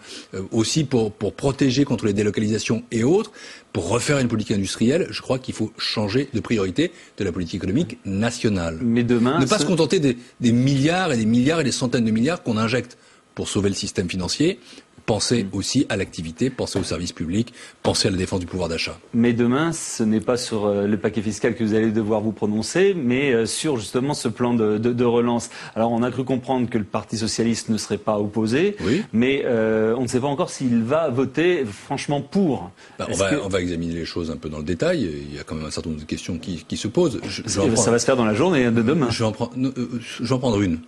aussi pour protéger contre les délocalisations et autres, pour refaire une politique industrielle, je crois qu'il faut changer de priorité de la politique économique nationale. Mais demain, ne pas se contenter des milliards et des milliards et des centaines de milliards qu'on injecte pour sauver le système financier. Pensez aussi à l'activité, pensez aux services publics, pensez à la défense du pouvoir d'achat. Mais demain, ce n'est pas sur le paquet fiscal que vous allez devoir vous prononcer, mais sur justement ce plan de relance. Alors on a cru comprendre que le Parti socialiste ne serait pas opposé, oui. Mais on ne sait pas encore s'il va voter franchement pour. On va examiner les choses un peu dans le détail. Il y a quand même un certain nombre de questions qui se posent. Ça va se faire dans la journée de demain. Je vais en prendre une.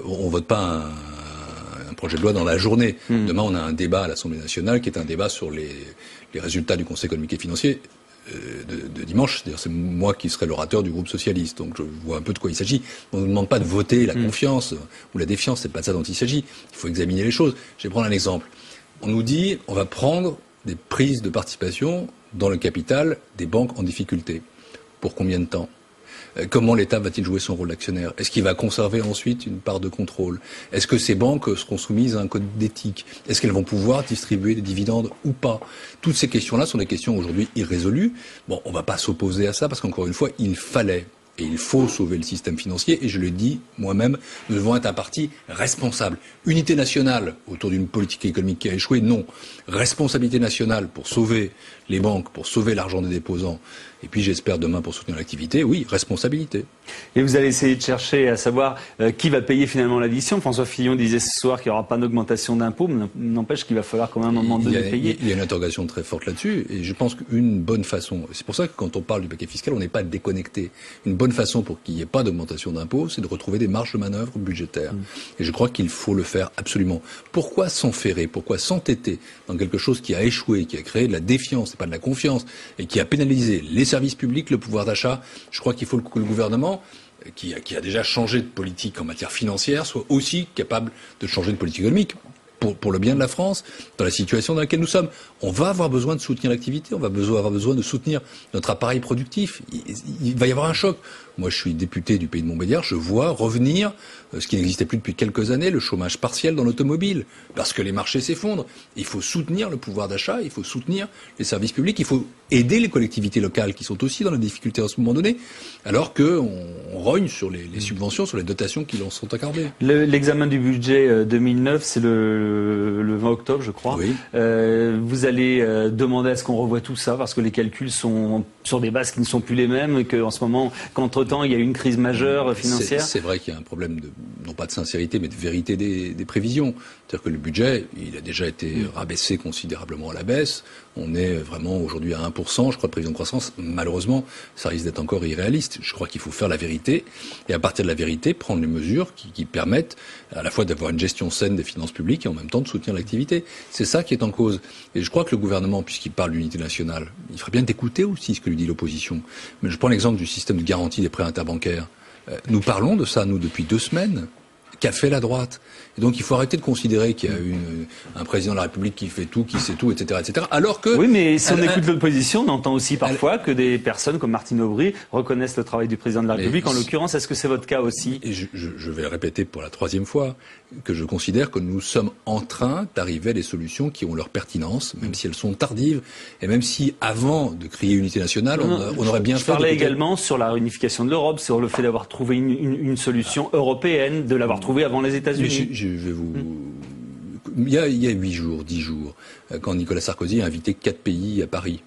On vote pas un projet de loi dans la journée. Demain, on a un débat à l'Assemblée nationale qui est un débat sur les résultats du Conseil économique et financier de dimanche. C'est-à-dire, c'est moi qui serai l'orateur du groupe socialiste. Donc, je vois un peu de quoi il s'agit. On ne nous demande pas de voter la confiance ou la défiance. C'est pas de ça dont il s'agit. Il faut examiner les choses. Je vais prendre un exemple. On nous dit, on va prendre des prises de participation dans le capital des banques en difficulté. Pour combien de temps ? Comment l'État va-t-il jouer son rôle d'actionnaire ? Est-ce qu'il va conserver ensuite une part de contrôle ? Est-ce que ces banques seront soumises à un code d'éthique ? Est-ce qu'elles vont pouvoir distribuer des dividendes ou pas ? Toutes ces questions-là sont des questions aujourd'hui irrésolues. Bon, on va pas s'opposer à ça parce qu'encore une fois, il fallait et il faut sauver le système financier. Et je le dis moi-même, nous devons être un parti responsable. Unité nationale autour d'une politique économique qui a échoué, non. Responsabilité nationale pour sauver les banques, pour sauver l'argent des déposants. Et puis j'espère demain pour soutenir l'activité, oui, responsabilité. Et vous allez essayer de chercher à savoir qui va payer finalement l'addition. François Fillon disait ce soir qu'il n'y aura pas d'augmentation d'impôts, mais n'empêche qu'il va falloir quand même un moment donné payer. Il y a une interrogation très forte là-dessus, et je pense qu'une bonne façon, c'est pour ça que quand on parle du paquet fiscal, on n'est pas déconnecté. Une bonne façon pour qu'il n'y ait pas d'augmentation d'impôts, c'est de retrouver des marges de manœuvre budgétaires. Et je crois qu'il faut le faire absolument. Pourquoi s'enferrer, pourquoi s'entêter dans quelque chose qui a échoué, qui a créé de la défiance et pas de la confiance, et qui a pénalisé les services publics, le pouvoir d'achat? Je crois qu'il faut que le gouvernement, qui a déjà changé de politique en matière financière, soit aussi capable de changer de politique économique pour le bien de la France, dans la situation dans laquelle nous sommes. On va avoir besoin de soutenir l'activité, on va avoir besoin de soutenir notre appareil productif. Il va y avoir un choc. Moi, je suis député du Pays de Montbéliard, je vois revenir ce qui n'existait plus depuis quelques années, le chômage partiel dans l'automobile, parce que les marchés s'effondrent. Il faut soutenir le pouvoir d'achat, il faut soutenir les services publics, il faut aider les collectivités locales qui sont aussi dans la difficulté à ce moment donné, alors qu'on rogne sur les subventions, sur les dotations qui leur sont accordées. L'examen du budget 2009, c'est le 20 octobre, je crois. Oui. Vous allez demander à ce qu'on revoie tout ça, parce que les calculs sont sur des bases qui ne sont plus les mêmes, et qu'en ce moment, qu'entre-temps, il y a eu une crise majeure financière. C'est vrai qu'il y a un problème non pas de sincérité, mais de vérité des prévisions. C'est-à-dire que le budget, il a déjà été rabaissé considérablement à la baisse. On est vraiment aujourd'hui à 1%, je crois, de prévision de croissance. Malheureusement, ça risque d'être encore irréaliste. Je crois qu'il faut faire la vérité, et à partir de la vérité, prendre les mesures qui permettent à la fois d'avoir une gestion saine des finances publiques et en même temps de soutenir l'activité. C'est ça qui est en cause. Et je crois que le gouvernement, puisqu'il parle d'unité nationale, il ferait bien d'écouter aussi ce que lui dit l'opposition. Mais je prends l'exemple du système de garantie des prêts interbancaires. Nous parlons de ça, nous, depuis 2 semaines. Qu'a fait la droite? Et donc il faut arrêter de considérer qu'il y a un président de la République qui fait tout, qui sait tout, etc., etc. Alors que oui, mais si on écoute l'opposition, on entend aussi parfois que des personnes comme Martine Aubry reconnaissent le travail du président de la République. En l'occurrence, est-ce que c'est votre cas aussi? Et je vais le répéter pour la 3e fois, que je considère que nous sommes en train d'arriver à des solutions qui ont leur pertinence, même si elles sont tardives, et même si avant de crier unité nationale, on aurait bien fait. Je parlais également sur la réunification de l'Europe, sur le fait d'avoir trouvé une solution européenne, de l'avoir trouvée avant les États-Unis. Je vais vous. Il y a 8 jours, 10 jours, quand Nicolas Sarkozy a invité 4 pays à Paris,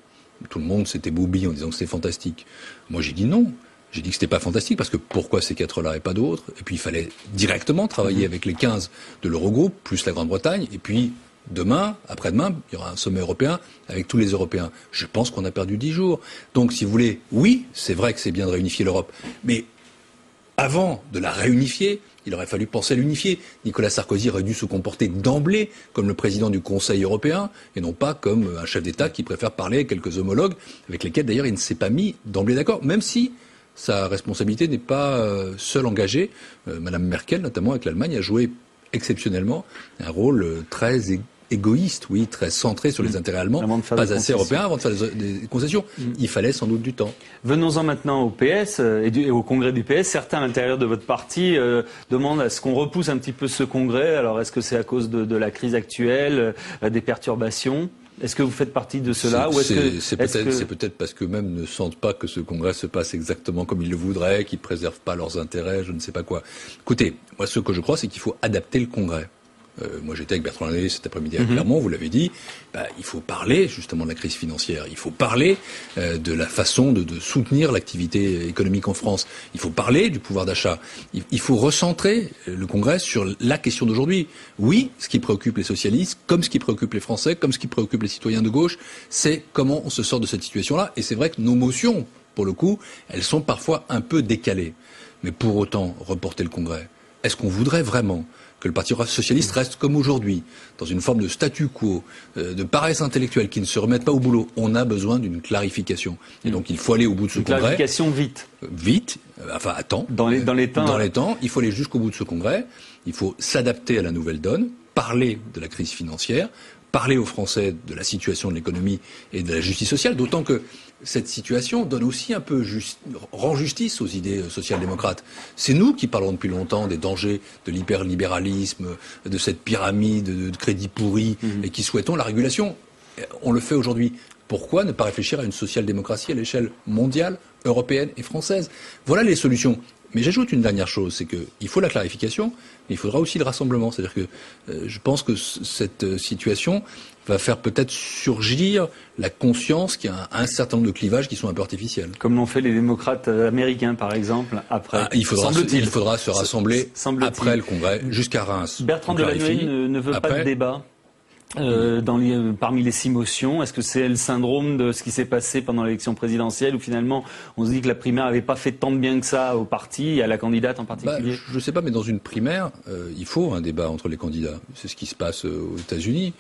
tout le monde s'était boubi en disant que c'était fantastique. Moi, j'ai dit non. J'ai dit que c'était pas fantastique parce que pourquoi ces 4-là et pas d'autres? Et puis il fallait directement travailler avec les 15 de l'Eurogroupe plus la Grande-Bretagne. Et puis demain, après-demain, il y aura un sommet européen avec tous les Européens. Je pense qu'on a perdu 10 jours. Donc, si vous voulez, oui, c'est vrai que c'est bien de réunifier l'Europe, mais avant de la réunifier, Il aurait fallu penser à l'unifier. Nicolas Sarkozy aurait dû se comporter d'emblée comme le président du Conseil européen et non pas comme un chef d'État qui préfère parler avec quelques homologues avec lesquels d'ailleurs il ne s'est pas mis d'emblée d'accord, même si sa responsabilité n'est pas seule engagée. Madame Merkel, notamment avec l'Allemagne, a joué exceptionnellement un rôle très égoïste, oui, très centré sur les intérêts allemands, pas assez européen avant de faire des concessions. Il fallait sans doute du temps. Venons-en maintenant au PS et au congrès du PS. Certains à l'intérieur de votre parti demandent à ce qu'on repousse un petit peu ce congrès. Alors est-ce que c'est à cause de la crise actuelle, des perturbations ? Est-ce que vous faites partie de cela ou c'est peut-être parce qu'eux-mêmes ne sentent pas que ce congrès se passe exactement comme ils le voudraient, qu'ils ne préservent pas leurs intérêts, je ne sais pas quoi. Écoutez, moi ce que je crois, c'est qu'il faut adapter le congrès. Moi j'étais avec Bertrand Lanoé cet après-midi à Clermont, vous l'avez dit, il faut parler justement de la crise financière, il faut parler de la façon de soutenir l'activité économique en France, il faut parler du pouvoir d'achat, il faut recentrer le Congrès sur la question d'aujourd'hui. Oui, ce qui préoccupe les socialistes, comme ce qui préoccupe les Français, comme ce qui préoccupe les citoyens de gauche, c'est comment on se sort de cette situation-là, et c'est vrai que nos motions, pour le coup, elles sont parfois un peu décalées. Mais pour autant, reporter le Congrès, est-ce qu'on voudrait vraiment que le Parti socialiste reste comme aujourd'hui, dans une forme de statu quo, de paresse intellectuelle, qui ne se remettent pas au boulot? On a besoin d'une clarification. Et donc il faut aller au bout de ce congrès. Une clarification vite. Vite, enfin à temps. Dans les temps. Dans les temps, il faut aller jusqu'au bout de ce congrès. Il faut s'adapter à la nouvelle donne, parler de la crise financière, parler aux Français de la situation de l'économie et de la justice sociale, d'autant que cette situation donne aussi un peu rend justice aux idées social-démocrates. C'est nous qui parlons depuis longtemps des dangers de l'hyperlibéralisme, de cette pyramide de crédits pourris, et qui souhaitons la régulation. On le fait aujourd'hui. Pourquoi ne pas réfléchir à une social-démocratie à l'échelle mondiale, européenne et française? Voilà les solutions. Mais j'ajoute une dernière chose, c'est qu'il faut la clarification, mais il faudra aussi le rassemblement. C'est-à-dire que je pense que cette situation va faire peut-être surgir la conscience qu'il y a un certain nombre de clivages qui sont un peu artificiels. Comme l'ont fait les démocrates américains, par exemple, après. Il faudra se rassembler après le Congrès, jusqu'à Reims. Bertrand Delanoë ne veut pas de débat parmi les 6 motions. Est-ce que c'est le syndrome de ce qui s'est passé pendant l'élection présidentielle où finalement on se dit que la primaire n'avait pas fait tant de bien que ça au parti et à la candidate en particulier? Je ne sais pas, mais dans une primaire, il faut un débat entre les candidats. C'est ce qui se passe aux États-Unis,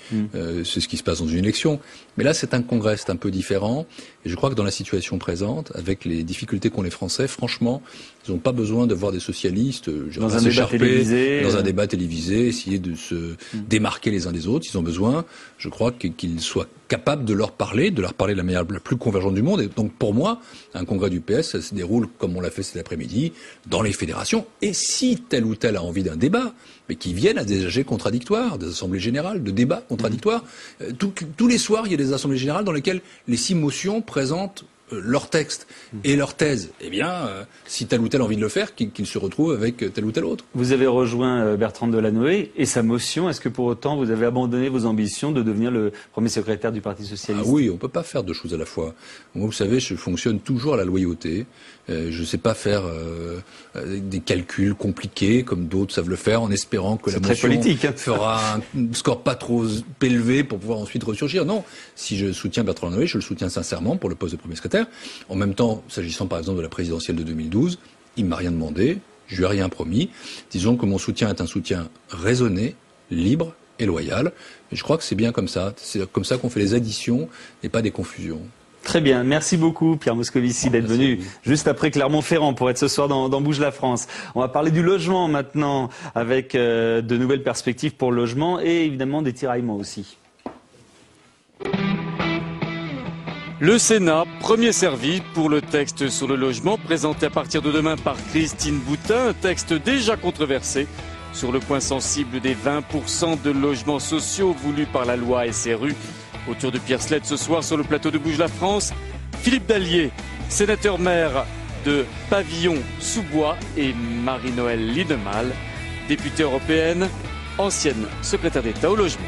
c'est ce qui se passe dans une élection. Mais là, c'est un congrès, c'est un peu différent. Et je crois que dans la situation présente, avec les difficultés qu'ont les Français, franchement, ils n'ont pas besoin de voir des socialistes dans un débat télévisé, essayer de se démarquer les uns des autres. Ils ont besoin, je crois, qu'ils soient capables de leur parler de la manière la plus convergente du monde. Et donc, pour moi, un congrès du PS, ça se déroule comme on l'a fait cet après-midi, dans les fédérations. Et si tel ou tel a envie d'un débat, mais qui viennent à des AG contradictoires, des assemblées générales, de débats contradictoires. Tous les soirs, il y a des assemblées générales dans lesquelles les 6 motions présentent leur texte et leur thèse. Eh bien, si tel ou tel a envie de le faire, qu'il se retrouve avec tel ou tel autre. Vous avez rejoint Bertrand Delanoë et sa motion. Est-ce que pour autant vous avez abandonné vos ambitions de devenir le premier secrétaire du Parti socialiste? Ah oui, on peut pas faire 2 choses à la fois. Moi, vous savez, je fonctionne toujours à la loyauté. Je ne sais pas faire des calculs compliqués comme d'autres savent le faire en espérant que la motion fera un score pas trop élevé pour pouvoir ensuite ressurgir. Non, si je soutiens Bertrand Delanoë, je le soutiens sincèrement pour le poste de premier secrétaire. En même temps, s'agissant par exemple de la présidentielle de 2012, il m'a rien demandé, je lui ai rien promis. Disons que mon soutien est un soutien raisonné, libre et loyal. Et je crois que c'est bien comme ça. C'est comme ça qu'on fait les additions et pas des confusions. Très bien, merci beaucoup Pierre Moscovici d'être venu juste après Clermont-Ferrand pour être ce soir dans Bouge la France. On va parler du logement maintenant avec de nouvelles perspectives pour le logement et évidemment des tiraillements aussi. Le Sénat, premier servi pour le texte sur le logement présenté à partir de demain par Christine Boutin, un texte déjà controversé sur le point sensible des 20% de logements sociaux voulus par la loi SRU. Autour de Pierre Sled ce soir sur le plateau de Bouge la France, Philippe Dallier, sénateur-maire de Pavillon-sous-Bois et Marie-Noëlle Linnemal, députée européenne, ancienne secrétaire d'État au logement.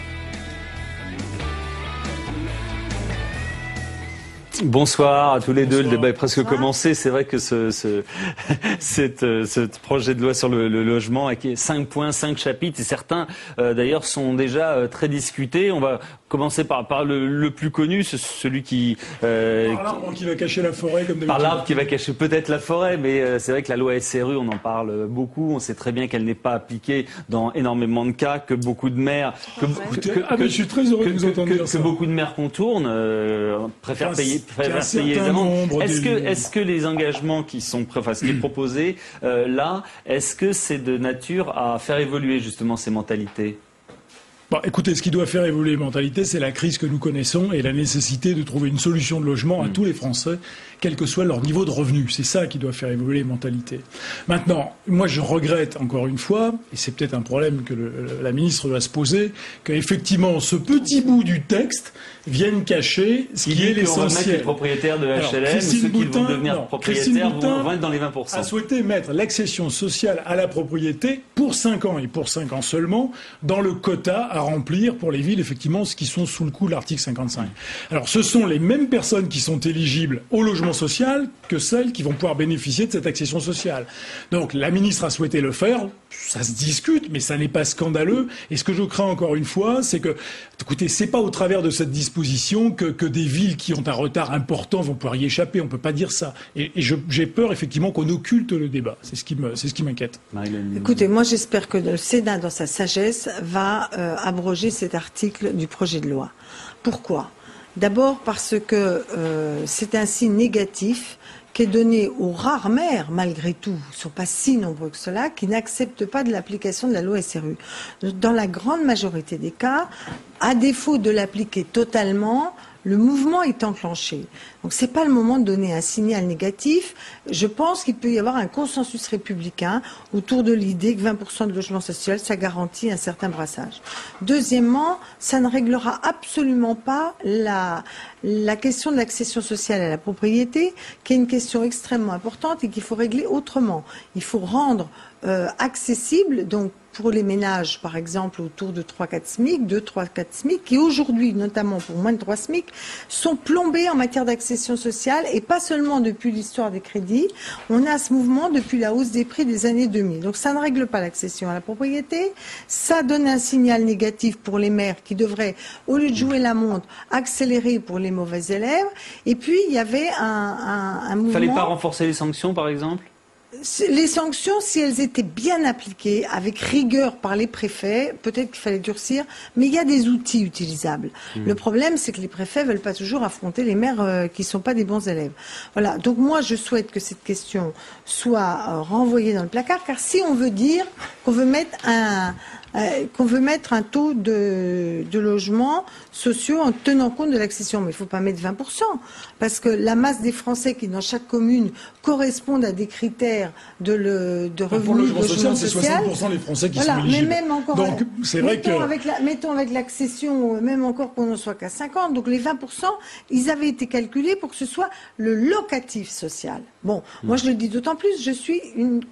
Bonsoir à tous les deux. Le débat est presque commencé. C'est vrai que ce projet de loi sur le logement avec 5 points, 5 chapitres, et certains d'ailleurs sont déjà très discutés. On va commencer par le plus connu, celui qui... par l'arbre qui va cacher la forêt, comme d'habitude. Par l'arbre qui va cacher peut-être la forêt, mais c'est vrai que la loi SRU, on en parle beaucoup. On sait très bien qu'elle n'est pas appliquée dans énormément de cas, que beaucoup de maires... je suis très heureux de vous entendre dire ça. Que beaucoup de maires contournent, préfèrent payer les amendes. Est-ce que les engagements qui sont, ce qui est proposé là, est-ce que c'est de nature à faire évoluer justement ces mentalités? Bon, écoutez, ce qui doit faire évoluer les mentalités, c'est la crise que nous connaissons et la nécessité de trouver une solution de logement à tous les Français, quel que soit leur niveau de revenu. C'est ça qui doit faire évoluer les mentalités. Maintenant, moi je regrette encore une fois, et c'est peut-être un problème que la ministre doit se poser, qu'effectivement ce petit bout du texte vienne cacher ce qui est l'essentiel. Les propriétaires de HLM, ceux qui vont devenir propriétaires vont être dans les 20%. A souhaité mettre l'accession sociale à la propriété pour 5 ans, et pour 5 ans seulement, dans le quota à remplir pour les villes, effectivement, qui sont sous le coup de l'article 55. Alors, ce sont les mêmes personnes qui sont éligibles au logement social que celles qui vont pouvoir bénéficier de cette accession sociale. Donc, la ministre a souhaité le faire. Ça se discute, mais ça n'est pas scandaleux. Et ce que je crains encore une fois, c'est que, écoutez, c'est pas au travers de cette disposition que des villes qui ont un retard important vont pouvoir y échapper. On peut pas dire ça. Et j'ai peur, effectivement, qu'on occulte le débat. C'est ce qui m'inquiète. Écoutez, moi, j'espère que le Sénat, dans sa sagesse, va abroger cet article du projet de loi. Pourquoi ? D'abord parce que c'est un signe négatif qui est donné aux rares maires, malgré tout, ils ne sont pas si nombreux que cela, qui n'acceptent pas de l'application de la loi SRU. Dans la grande majorité des cas, à défaut de l'appliquer totalement, le mouvement est enclenché. Donc c'est pas le moment de donner un signal négatif. Je pense qu'il peut y avoir un consensus républicain autour de l'idée que 20% de logement social, ça garantit un certain brassage. Deuxièmement, ça ne réglera absolument pas la question de l'accession sociale à la propriété, qui est une question extrêmement importante et qu'il faut régler autrement. Il faut rendre accessible, donc pour les ménages, par exemple, autour de 3-4 SMIC, 2-3-4 SMIC, qui aujourd'hui, notamment pour moins de 3 SMIC, sont plombés en matière d'accession sociale, et pas seulement depuis l'histoire des crédits. On a ce mouvement depuis la hausse des prix des années 2000. Donc ça ne règle pas l'accession à la propriété, ça donne un signal négatif pour les maires qui devraient, au lieu de jouer la montre, accélérer pour les mauvais élèves. Et puis, il y avait un mouvement... Fallait pas renforcer les sanctions, par exemple ? Les sanctions, si elles étaient bien appliquées, avec rigueur par les préfets, peut-être qu'il fallait durcir, mais il y a des outils utilisables. Le problème, c'est que les préfets veulent pas toujours affronter les maires qui sont pas des bons élèves. Voilà. Donc moi, je souhaite que cette question soit renvoyée dans le placard, car si on veut dire qu'on veut mettre un taux de logements sociaux en tenant compte de l'accession. Mais il ne faut pas mettre 20%, parce que la masse des Français qui, dans chaque commune, correspondent à des critères de revenus de logement social, c'est 60% des Français qui sont éligibles. Mais même encore, donc, c'est vrai mettons avec l'accession, même encore qu'on n'en soit qu'à 50, donc les 20%, ils avaient été calculés pour que ce soit le locatif social. Bon, moi je le dis d'autant plus, je suis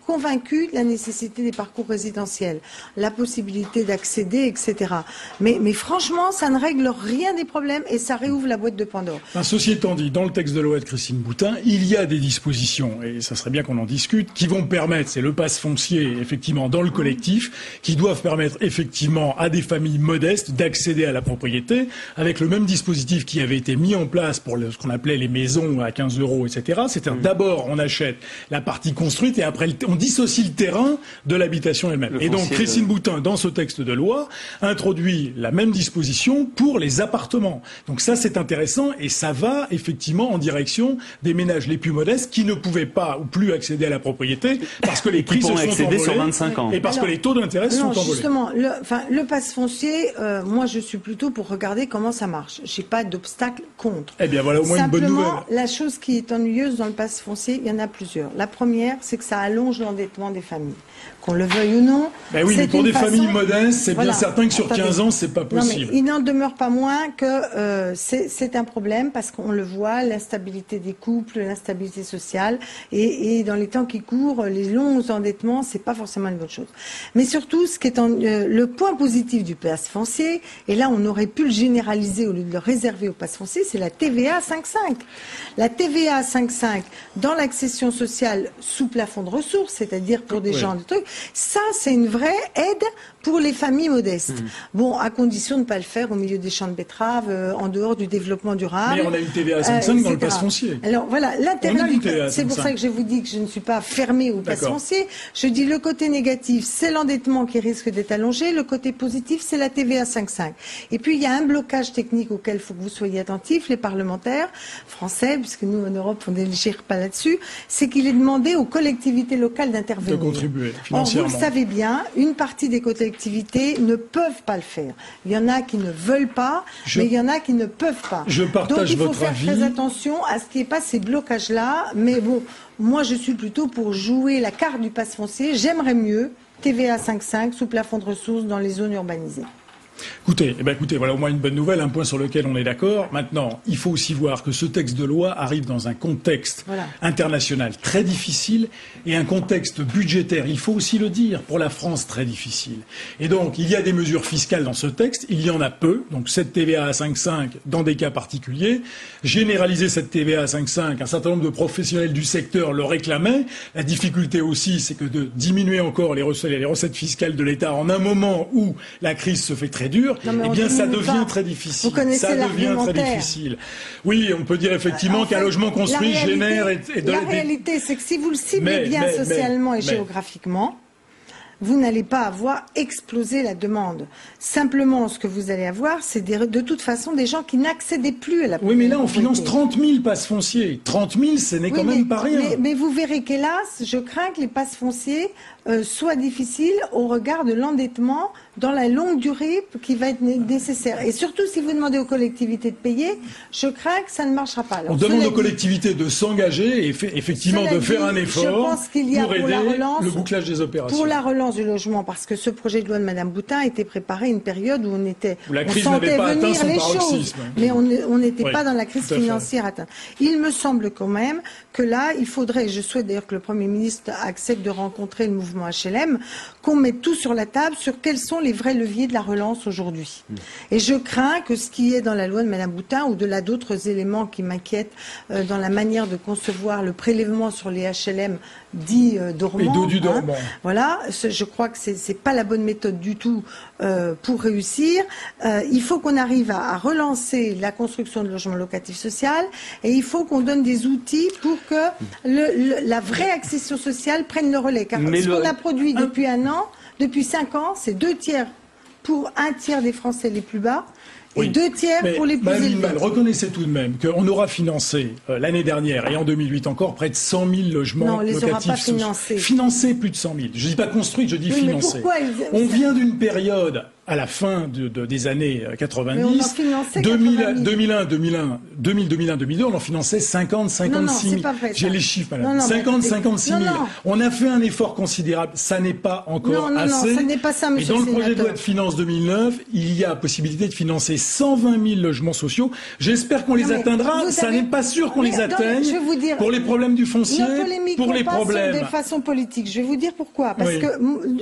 convaincue de la nécessité des parcours résidentiels, la possibilité d'accéder, etc. Mais franchement, ça ne règle rien des problèmes et ça réouvre la boîte de Pandore. Ceci étant dit, dans le texte de loi de Christine Boutin, il y a des dispositions, et ça serait bien qu'on en discute, qui vont permettre, c'est le pass foncier, effectivement, dans le collectif, qui doivent permettre, effectivement, à des familles modestes d'accéder à la propriété, avec le même dispositif qui avait été mis en place pour ce qu'on appelait les maisons à 15 €, etc. C'est-à-dire, d'abord, on achète la partie construite et après, on dissocie le terrain de l'habitation elle-même. Et donc, Christine Boutin, dans ce texte de loi, introduit la même disposition pour les appartements. Donc ça, c'est intéressant et ça va effectivement en direction des ménages les plus modestes qui ne pouvaient pas ou plus accéder à la propriété parce que les prix se sont envolés sur 25 ans. Et parce que les taux d'intérêt sont envolés. Justement, le pass foncier, moi je suis plutôt pour regarder comment ça marche. J'ai pas d'obstacle contre. Eh bien voilà au moins une bonne nouvelle. La chose qui est ennuyeuse dans le pass foncier, il y en a plusieurs. La première, c'est que ça allonge l'endettement des familles. Qu'on le veuille ou non. Ben oui, mais pour des familles modestes, c'est bien certain que sur 15 ans, c'est pas possible. Non, mais il n'en demeure pas moins que c'est un problème parce qu'on le voit, l'instabilité des couples, l'instabilité sociale, et dans les temps qui courent, les longs endettements, c'est pas forcément une bonne chose. Mais surtout, ce qui est le point positif du pass foncier, et là on aurait pu le généraliser au lieu de le réserver au pass foncier, c'est la TVA 5,5. La TVA 5,5 dans l'accession sociale sous plafond de ressources, c'est-à-dire pour des gens de trucs, ça c'est une vraie aide pour les familles modestes. Bon, à condition de ne pas le faire au milieu des champs de betteraves, en dehors du développement durable. Mais on a une TVA 5,5 dans le pass foncier. Alors voilà, l'intérêt c'est pour ça que je vous dis que je ne suis pas fermée au pass foncier. Je dis le côté négatif, c'est l'endettement qui risque d'être allongé. Le côté positif, c'est la TVA 5,5. Et puis il y a un blocage technique auquel il faut que vous soyez attentifs, les parlementaires français, puisque nous en Europe on ne légère pas là-dessus, c'est qu'il est demandé aux collectivités locales d'intervenir. De contribuer financièrement. Or, vous le savez bien, une partie des collectivités ne peuvent pas le faire. Il y en a qui ne veulent pas, mais il y en a qui ne peuvent pas. Je partage votre avis. Donc il faut faire très attention à ce qu'il n'y ait pas ces blocages-là. Mais bon, moi je suis plutôt pour jouer la carte du pass foncier. J'aimerais mieux TVA 5,5 sous plafond de ressources dans les zones urbanisées. Écoutez, voilà au moins une bonne nouvelle, un point sur lequel on est d'accord. Maintenant, il faut aussi voir que ce texte de loi arrive dans un contexte international très difficile et un contexte budgétaire, il faut aussi le dire, pour la France très difficile. Et donc, il y a des mesures fiscales dans ce texte, il y en a peu, donc cette TVA à 5,5 dans des cas particuliers. Généraliser cette TVA à 5,5, un certain nombre de professionnels du secteur le réclamaient. La difficulté aussi, c'est que de diminuer encore les recettes fiscales de l'État en un moment où la crise se fait très dure, eh bien ça devient très difficile. Ça devient très difficile. Oui, on peut dire effectivement qu'un logement construit génère La réalité, c'est que si vous le ciblez bien socialement et géographiquement, vous n'allez pas avoir explosé la demande. Simplement, ce que vous allez avoir, c'est de toute façon des gens qui n'accédaient plus à la propriété. Oui, mais là, on finance 30 000 passes fonciers. 30 000, ce n'est quand même pas rien. Mais vous verrez qu'hélas, je crains que les passes fonciers soient difficiles au regard de l'endettement dans la longue durée qui va être nécessaire. Et surtout, si vous demandez aux collectivités de payer, je crains que ça ne marchera pas. Alors, on demande aux collectivités de s'engager et effectivement de faire un effort pour aider le bouclage des opérations. Pour la relance du logement, parce que ce projet de loi de Mme Boutin a été préparé à une période où la crise n'avait pas atteint son paroxysme. Mais on n'était pas dans la crise financière atteinte. Il me semble quand même que là, il faudrait, je souhaite d'ailleurs que le Premier ministre accepte de rencontrer le mouvement HLM, qu'on mette tout sur la table sur quels sont les vrais leviers de la relance aujourd'hui. Et je crains que ce qui est dans la loi de Mme Boutin, au-delà d'autres éléments qui m'inquiètent dans la manière de concevoir le prélèvement sur les HLM dits dormants, voilà, je crois que c'est pas la bonne méthode du tout pour réussir. Il faut qu'on arrive à relancer la construction de logements locatifs sociaux et il faut qu'on donne des outils pour que la vraie accession sociale prenne le relais. Car ce qu'on a produit depuis un an, depuis 5 ans, c'est 2 tiers pour 1 tiers des Français les plus bas. Et 2 tiers pour les plus élevés. Reconnaissez tout de même qu'on aura financé l'année dernière et en 2008 encore près de 100 000 logements locatifs. Non, on les aura pas financés. Financés plus de 100 000. Je dis pas construits, je dis financés. On vient d'une période à la fin des années 90, 2001, 2002, on en finançait 50, 56 000. J'ai les chiffres, madame. 50, 56 000. On a fait un effort considérable. Ça n'est pas encore assez. Non, ça n'est pas ça, monsieur le sénateur. Et dans le projet de loi de finances finances 2009, il y a possibilité de financer 120 000 logements sociaux. J'espère qu'on les atteindra. Ça n'est pas sûr qu'on les atteigne. Pour les problèmes du foncier, pour les problèmes. De façon politique. Je vais vous dire pourquoi. Parce que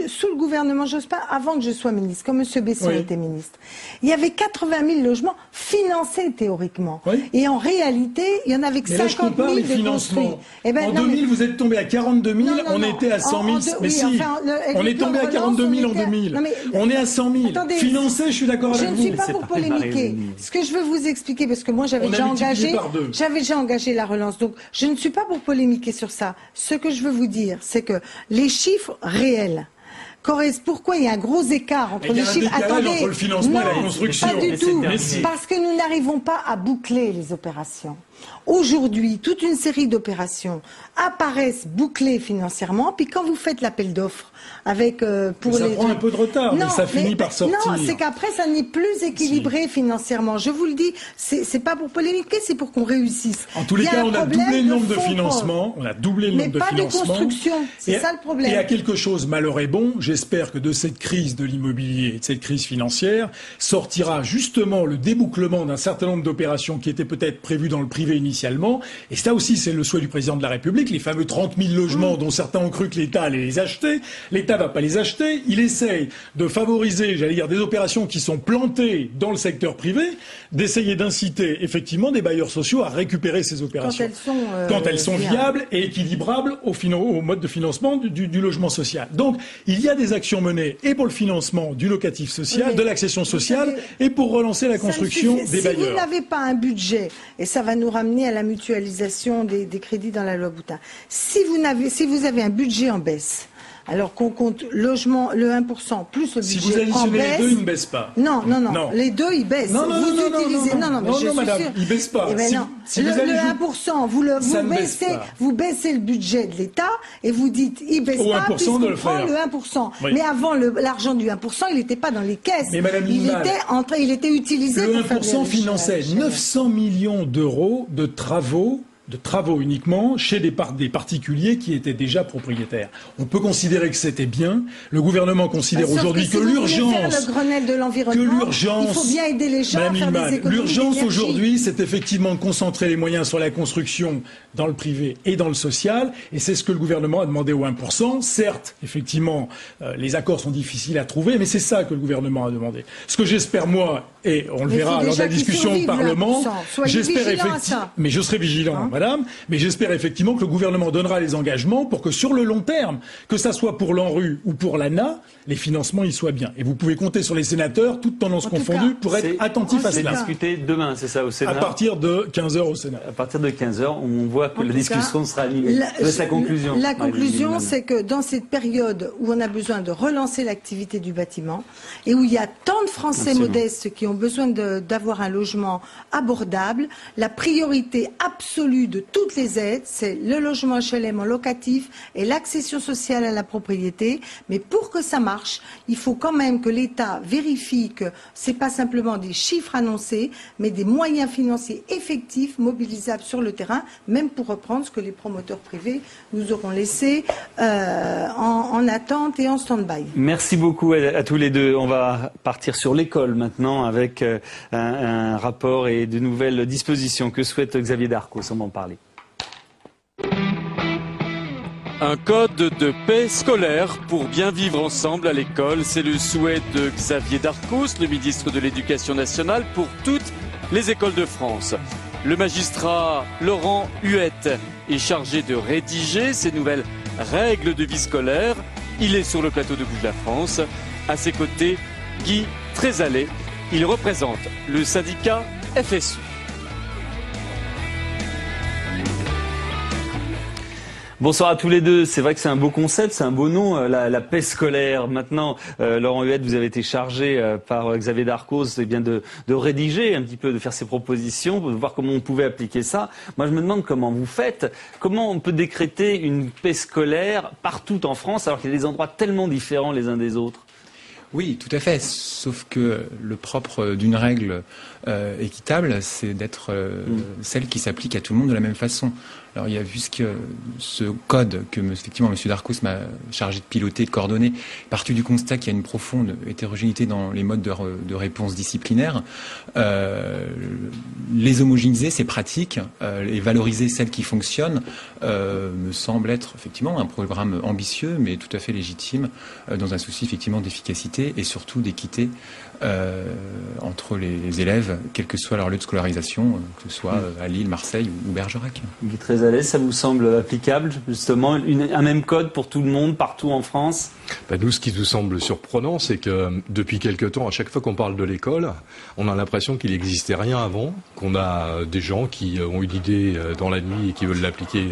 sous le gouvernement Jospin, avant que je sois ministre, comme M. Besson était ministre, il y avait 80 000 logements financés théoriquement. Et en réalité, il y en avait que 50 000 de construits. En 2000, vous êtes tombé à 42 000, on était à 100 000. Mais si, on est tombé à 42 000 en 2000. On est à 100 000. Financés, je suis d'accord avec vous. Je ne suis pas pour polémiquer. Ce que je veux vous expliquer, parce que moi j'avais déjà engagé la relance, donc je ne suis pas pour polémiquer sur ça. Ce que je veux vous dire, c'est que les chiffres réels, pourquoi il y a un gros écart entre les chiffres? Attendez, entre le financement et la construction. Pas du tout. Parce que nous n'arrivons pas à boucler les opérations. Aujourd'hui, toute une série d'opérations apparaissent bouclées financièrement, puis quand vous faites l'appel d'offres avec ça prend un peu de retard, mais ça finit par sortir. Non, c'est qu'après ça n'est plus équilibré financièrement. Je vous le dis, c'est pas pour polémiquer, c'est pour qu'on réussisse. En tous les cas, on a doublé le nombre de financements, mais pas de construction. C'est ça le problème. Et à quelque chose, malheur est bon. j'espère que de cette crise de l'immobilier et de cette crise financière sortira justement le débouclement d'un certain nombre d'opérations qui étaient peut-être prévues dans le privé initialement. Et ça aussi, c'est le souhait du président de la République. Les fameux 30 000 logements dont certains ont cru que l'État allait les acheter. L'État va pas les acheter. Il essaye de favoriser, j'allais dire, des opérations qui sont plantées dans le secteur privé, d'essayer d'inciter effectivement des bailleurs sociaux à récupérer ces opérations. Quand elles sont viables et équilibrables au mode de financement du logement social. Donc, il y a des actions menées et pour le financement du locatif social, de l'accession sociale et pour relancer la construction des bailleurs. Si vous n'avez pas un budget, et ça va nous ramener à la mutualisation des crédits dans la loi Boutin, si vous avez un budget en baisse, alors qu'on compte logement, le 1% plus le budget. Si vous additionnez les deux, ils ne baissent pas. Non. Les deux, ils baissent. Non, madame, ils ne baissent pas. Eh ben si le 1%, vous baissez le budget de l'État et vous dites, il baisse pas puisqu'on prend le 1%. Oui. Mais avant, l'argent du 1%, il n'était pas dans les caisses. Mais madame il était utilisé pour faire le 1% finançait 900 millions d'euros de travaux uniquement chez des particuliers qui étaient déjà propriétaires. On peut considérer que c'était bien. Le gouvernement considère aujourd'hui que l'urgence... le Grenelle de l'environnement, il faut bien aider les gens à faire des économies d'énergie. L'urgence aujourd'hui, c'est effectivement de concentrer les moyens sur la construction dans le privé et dans le social. Et c'est ce que le gouvernement a demandé au 1%. Certes, effectivement, les accords sont difficiles à trouver, mais c'est ça que le gouvernement a demandé. Ce que j'espère, moi, et on le verra lors de la discussion au Parlement, j'espère effectivement... Mais je serai vigilant, madame, mais j'espère effectivement que le gouvernement donnera les engagements pour que sur le long terme, que ça soit pour l'ANRU ou pour l'ANA, les financements y soient bien. Et vous pouvez compter sur les sénateurs, toutes tendances confondues, pour être attentifs à cela. C'est discuté demain, c'est ça, au Sénat? À partir de 15h au Sénat. À partir de 15h, on voit que la discussion sera animée. La conclusion. La conclusion, c'est que dans cette période où on a besoin de relancer l'activité du bâtiment et où il y a tant de Français modestes qui ont besoin d'avoir un logement abordable, la priorité absolue de toutes les aides, c'est le logement HLM en locatif et l'accession sociale à la propriété. Mais pour que ça marche, il faut quand même que l'État vérifie que c'est pas simplement des chiffres annoncés, mais des moyens financiers effectifs mobilisables sur le terrain, même pour reprendre ce que les promoteurs privés nous auront laissé en attente et en stand-by. Merci beaucoup à tous les deux. On va partir sur l'école maintenant avec un rapport et de nouvelles dispositions que souhaite Xavier Darcos. On va en parler. Un code de paix scolaire pour bien vivre ensemble à l'école, c'est le souhait de Xavier Darcos, le ministre de l'Éducation nationale, pour toutes les écoles de France. Le magistrat Laurent Huette est chargé de rédiger ces nouvelles règles de vie scolaire. Il est sur le plateau de Bouge la France. À ses côtés, Guy Trézallet. Il représente le syndicat FSU. Bonsoir à tous les deux. C'est vrai que c'est un beau concept, c'est un beau nom, la paix scolaire. Maintenant, Laurent Huette, vous avez été chargé par Xavier Darcos de rédiger un petit peu, de faire ses propositions, de voir comment on pouvait appliquer ça. Moi, je me demande comment vous faites, comment on peut décréter une paix scolaire partout en France, alors qu'il y a des endroits tellement différents les uns des autres. Oui, tout à fait. Sauf que le propre d'une règle équitable, c'est d'être celle qui s'applique à tout le monde de la même façon. Alors il y a vu ce code que effectivement M. Darcos m'a chargé de piloter, de coordonner, parti du constat qu'il y a une profonde hétérogénéité dans les modes de réponse disciplinaire. Les homogénéiser, ces pratiques, et valoriser celles qui fonctionnent, me semble être effectivement un programme ambitieux, mais tout à fait légitime, dans un souci effectivement d'efficacité et surtout d'équité entre les élèves, quel que soit leur lieu de scolarisation, que ce soit à Lille, Marseille ou Bergerac. Guy Trézallet, ça vous semble applicable, justement, un même code pour tout le monde, partout en France? Nous, ce qui nous semble surprenant, c'est que depuis quelque temps, à chaque fois qu'on parle de l'école, on a l'impression qu'il n'existait rien avant, qu'on a des gens qui ont une idée dans la nuit et qui veulent l'appliquer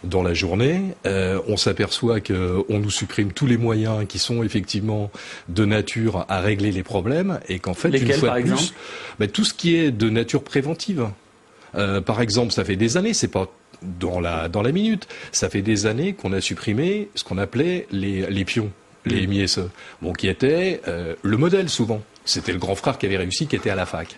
dans la journée. On s'aperçoit qu'on nous supprime tous les moyens qui sont effectivement de nature à régler les problèmes et qu'en fait, lesquels, une fois par de exemple plus, tout ce qui est de nature préventive. Par exemple, ça fait des années, c'est pas dans la minute, ça fait des années qu'on a supprimé ce qu'on appelait les pions, les MISE, qui étaient le modèle souvent. C'était le grand frère qui avait réussi, qui était à la fac.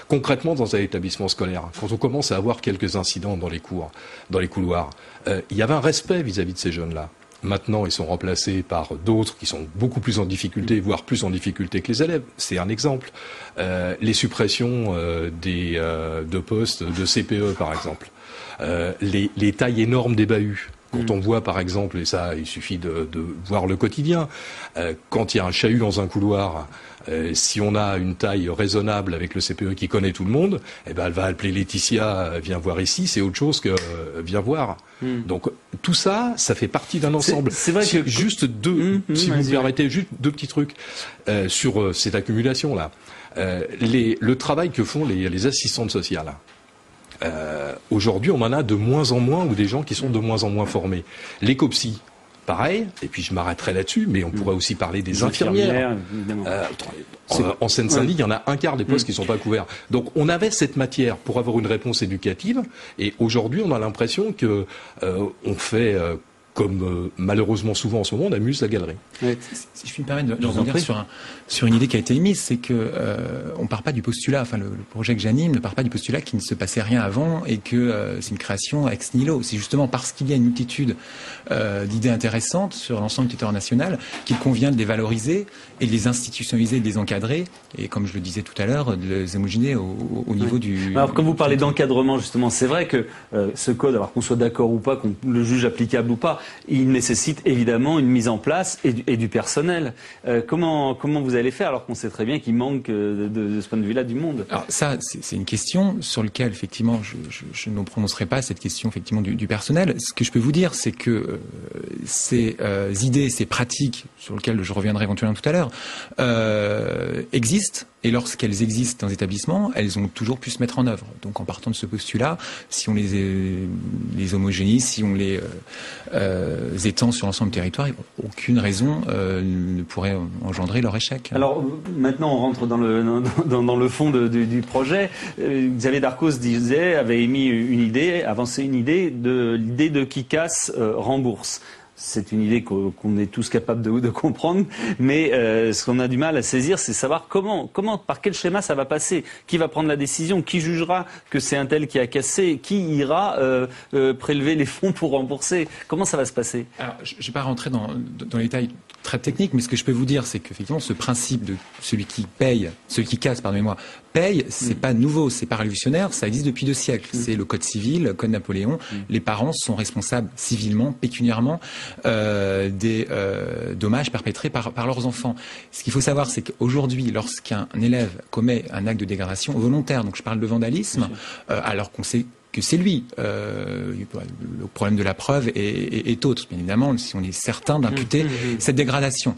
Concrètement, dans un établissement scolaire, quand on commence à avoir quelques incidents dans les cours, dans les couloirs, il y avait un respect vis-à-vis de ces jeunes-là. maintenant, ils sont remplacés par d'autres qui sont beaucoup plus en difficulté, voire plus en difficulté que les élèves. C'est un exemple. Les suppressions de postes de CPE, par exemple. Les tailles énormes des bahuts. Quand on voit, par exemple, et ça, il suffit de voir le quotidien, quand il y a un chahut dans un couloir, si on a une taille raisonnable avec le CPE qui connaît tout le monde, eh ben, elle va appeler Laetitia, viens voir ici, c'est autre chose que viens voir. Donc, tout ça, ça fait partie d'un ensemble. C'est vrai que... Juste si vous me permettez, juste deux petits trucs sur cette accumulation-là. Le travail que font les assistantes sociales. Aujourd'hui, on en a de moins en moins ou des gens qui sont de moins en moins formés. L'écopsie, pareil, et puis je m'arrêterai là-dessus, mais on pourrait aussi parler des infirmières. En Seine-Saint-Denis, il y en a un quart des postes qui ne sont pas couverts. Donc on avait cette matière pour avoir une réponse éducative, et aujourd'hui on a l'impression que on fait... comme malheureusement souvent en ce moment, on amuse la galerie. Ouais. Si je puis me permettre de rebondir sur une idée qui a été émise, c'est que on part pas du postulat, enfin le projet que j'anime ne part pas du postulat qu'il ne se passait rien avant et que c'est une création ex nihilo. C'est justement parce qu'il y a une multitude d'idées intéressantes sur l'ensemble du territoire national qu'il convient de les valoriser et de les institutionnaliser, de les encadrer et comme je le disais tout à l'heure, de les homogénéer au niveau du... Alors quand vous parlez d'encadrement justement, c'est vrai que ce code, alors qu'on soit d'accord ou pas, qu'on le juge applicable ou pas, il nécessite évidemment une mise en place et du personnel. Comment vous allez faire alors qu'on sait très bien qu'il manque de ce point de vue-là du monde? Alors ça, c'est une question sur laquelle effectivement je ne prononcerai pas cette question effectivement du personnel. Ce que je peux vous dire, c'est que ces idées, ces pratiques sur lesquelles je reviendrai éventuellement tout à l'heure existent. Et lorsqu'elles existent dans les établissements, elles ont toujours pu se mettre en œuvre. Donc en partant de ce postulat, si on les homogénise, si on les étend sur l'ensemble du territoire, aucune raison ne pourrait engendrer leur échec. Alors maintenant on rentre dans le fond du projet. Xavier Darcos avait émis une idée, avancé une idée de qui casse rembourse. C'est une idée qu'on est tous capables de comprendre, mais ce qu'on a du mal à saisir, c'est savoir comment, par quel schéma ça va passer, qui va prendre la décision, qui jugera que c'est un tel qui a cassé, qui ira prélever les fonds pour rembourser. Comment ça va se passer? Alors, je ne vais pas rentrer dans les détails très techniques, mais ce que je peux vous dire, c'est qu'effectivement, ce principe de celui qui casse, pardonnez-moi, paye, c'est pas nouveau, c'est pas révolutionnaire, ça existe depuis 2 siècles. C'est le Code civil, le Code Napoléon. Les parents sont responsables civilement, pécuniairement, des dommages perpétrés par leurs enfants. Ce qu'il faut savoir, c'est qu'aujourd'hui, lorsqu'un élève commet un acte de dégradation volontaire, donc je parle de vandalisme, alors qu'on sait que c'est lui. Le problème de la preuve est autre, bien évidemment, si on est certain d'imputer cette dégradation.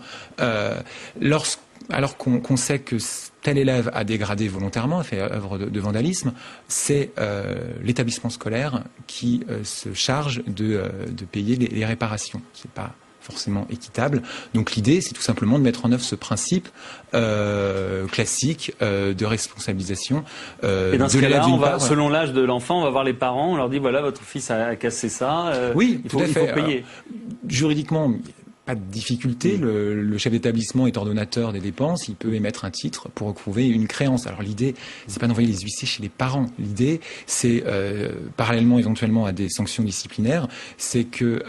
Alors qu'on sait que tel élève a dégradé volontairement, a fait œuvre de vandalisme, c'est l'établissement scolaire qui se charge de payer les réparations. C'est pas forcément équitable. Donc l'idée, c'est tout simplement de mettre en œuvre ce principe classique de responsabilisation. Et dans ce cas-là, selon l'âge de l'enfant, on va voir les parents, on leur dit voilà, votre fils a cassé ça, oui, il faut payer. Juridiquement, pas de difficulté. Le chef d'établissement est ordonnateur des dépenses. Il peut émettre un titre pour recouvrer une créance. Alors l'idée, c'est pas d'envoyer les huissiers chez les parents. L'idée, c'est parallèlement éventuellement à des sanctions disciplinaires, c'est que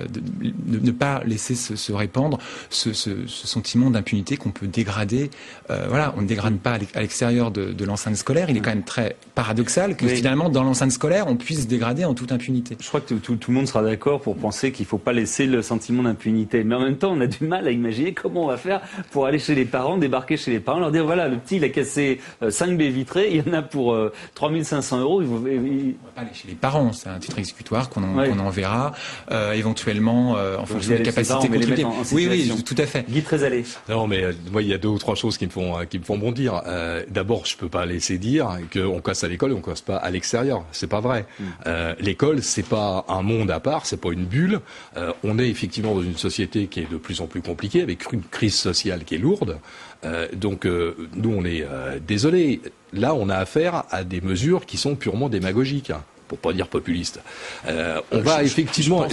de ne pas laisser se répandre ce sentiment d'impunité qu'on peut dégrader. Voilà, on ne dégrade pas à l'extérieur de l'enceinte scolaire. Il est quand même très paradoxal que finalement dans l'enceinte scolaire, on puisse dégrader en toute impunité. Je crois que tout le monde sera d'accord pour penser qu'il ne faut pas laisser le sentiment d'impunité. Mais en même temps, on a du mal à imaginer comment on va faire pour aller chez les parents, débarquer chez les parents, leur dire voilà, le petit, il a cassé 5 baies vitrées, il y en a pour 3500 €. On ne va pas aller chez les parents, c'est un titre exécutoire qu'on enverra éventuellement en fonction des capacités contributives. Oui, tout à fait. Guy Trézalé. Non, mais moi, il y a 2 ou 3 choses qui me font bondir. D'abord, je peux pas laisser dire qu'on casse à l'école et on casse pas à l'extérieur. C'est pas vrai. L'école, c'est pas un monde à part, c'est pas une bulle. On est effectivement dans une société qui est de plus en plus compliquée, avec une crise sociale qui est lourde. Donc, nous, on est désolés. Là, on a affaire à des mesures qui sont purement démagogiques, pour pas dire populistes. On va effectivement...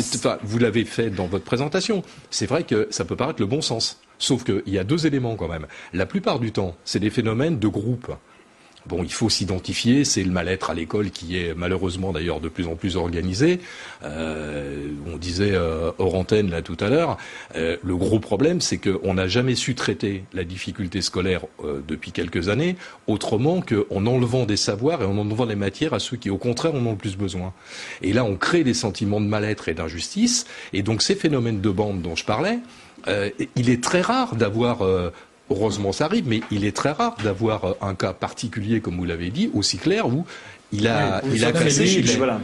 vous l'avez fait dans votre présentation. C'est vrai que ça peut paraître le bon sens. Sauf qu'il y a 2 éléments quand même. La plupart du temps, c'est des phénomènes de groupe. Bon, il faut s'identifier, c'est le mal-être à l'école qui est malheureusement d'ailleurs de plus en plus organisé. On disait hors antenne là tout à l'heure, le gros problème c'est qu'on n'a jamais su traiter la difficulté scolaire depuis quelques années autrement qu'en enlevant des savoirs et en enlevant des matières à ceux qui au contraire en ont le plus besoin. Et là on crée des sentiments de mal-être et d'injustice, et donc ces phénomènes de bande dont je parlais, il est très rare d'avoir... heureusement, ça arrive, mais il est très rare d'avoir un cas particulier, comme vous l'avez dit, aussi clair, où il a cassé. Voilà.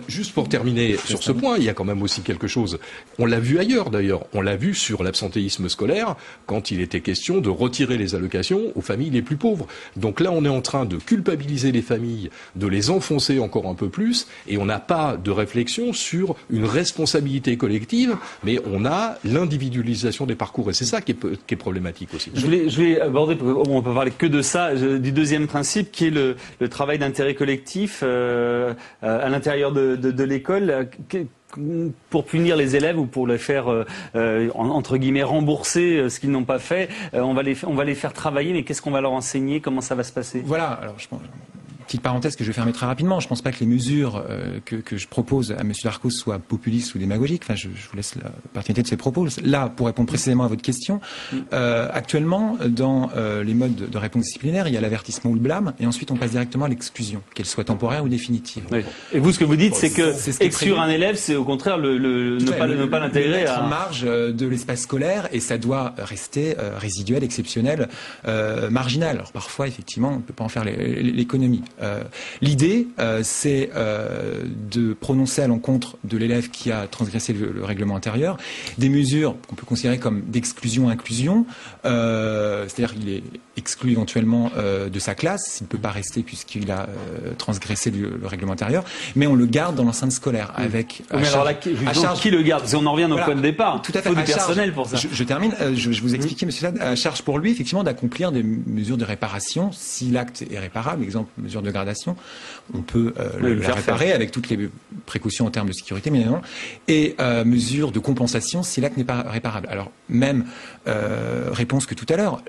Juste pour terminer sur ce point, il y a quand même aussi quelque chose. On l'a vu ailleurs d'ailleurs. On l'a vu sur l'absentéisme scolaire quand il était question de retirer les allocations aux familles les plus pauvres. Donc là, on est en train de culpabiliser les familles, de les enfoncer encore un peu plus, et on n'a pas de réflexion sur une responsabilité collective, mais on a l'individualisation des parcours, et c'est ça qui est problématique aussi. Je voulais aborder, on peut parler que de ça, du deuxième principe qui est le travail d'intérêt collectif à l'intérieur de l'école pour punir les élèves ou pour les faire entre guillemets rembourser ce qu'ils n'ont pas fait. On va les faire travailler, mais qu'est-ce qu'on va leur enseigner? Comment ça va se passer? Voilà, alors je pense... Petite parenthèse que je vais fermer très rapidement. Je ne pense pas que les mesures que je propose à M. Darcos soient populistes ou démagogiques. Enfin, je vous laisse l'opportunité de ses propos. Là, pour répondre précisément à votre question, actuellement, dans les modes de réponse disciplinaire, il y a l'avertissement ou le blâme, et ensuite on passe directement à l'exclusion, qu'elle soit temporaire ou définitive. Oui. Et vous, ce que vous dites, c'est que exclure un élève, c'est au contraire ne pas l'intégrer en marge de l'espace scolaire, et ça doit rester résiduel, exceptionnel, marginal. Alors parfois, effectivement, on ne peut pas en faire l'économie. L'idée, c'est de prononcer à l'encontre de l'élève qui a transgressé le règlement intérieur des mesures qu'on peut considérer comme d'exclusion-inclusion, c'est-à-dire qu'il est exclu éventuellement de sa classe, s'il ne peut pas rester puisqu'il a transgressé le règlement intérieur, mais on le garde dans l'enceinte scolaire avec à charge qui le garde, parce qu'on en revient au point de départ. Tout à fait. Il faut du personnel pour ça. Je termine. Je vous expliquer, monsieur Sad, à charge pour lui, effectivement, d'accomplir des mesures de réparation si l'acte est réparable. Exemple, mesure de gradation, on peut le réparer avec toutes les précautions en termes de sécurité, bien évidemment, et mesure de compensation si l'acte n'est pas réparable. Alors, même réponse que tout à l'heure.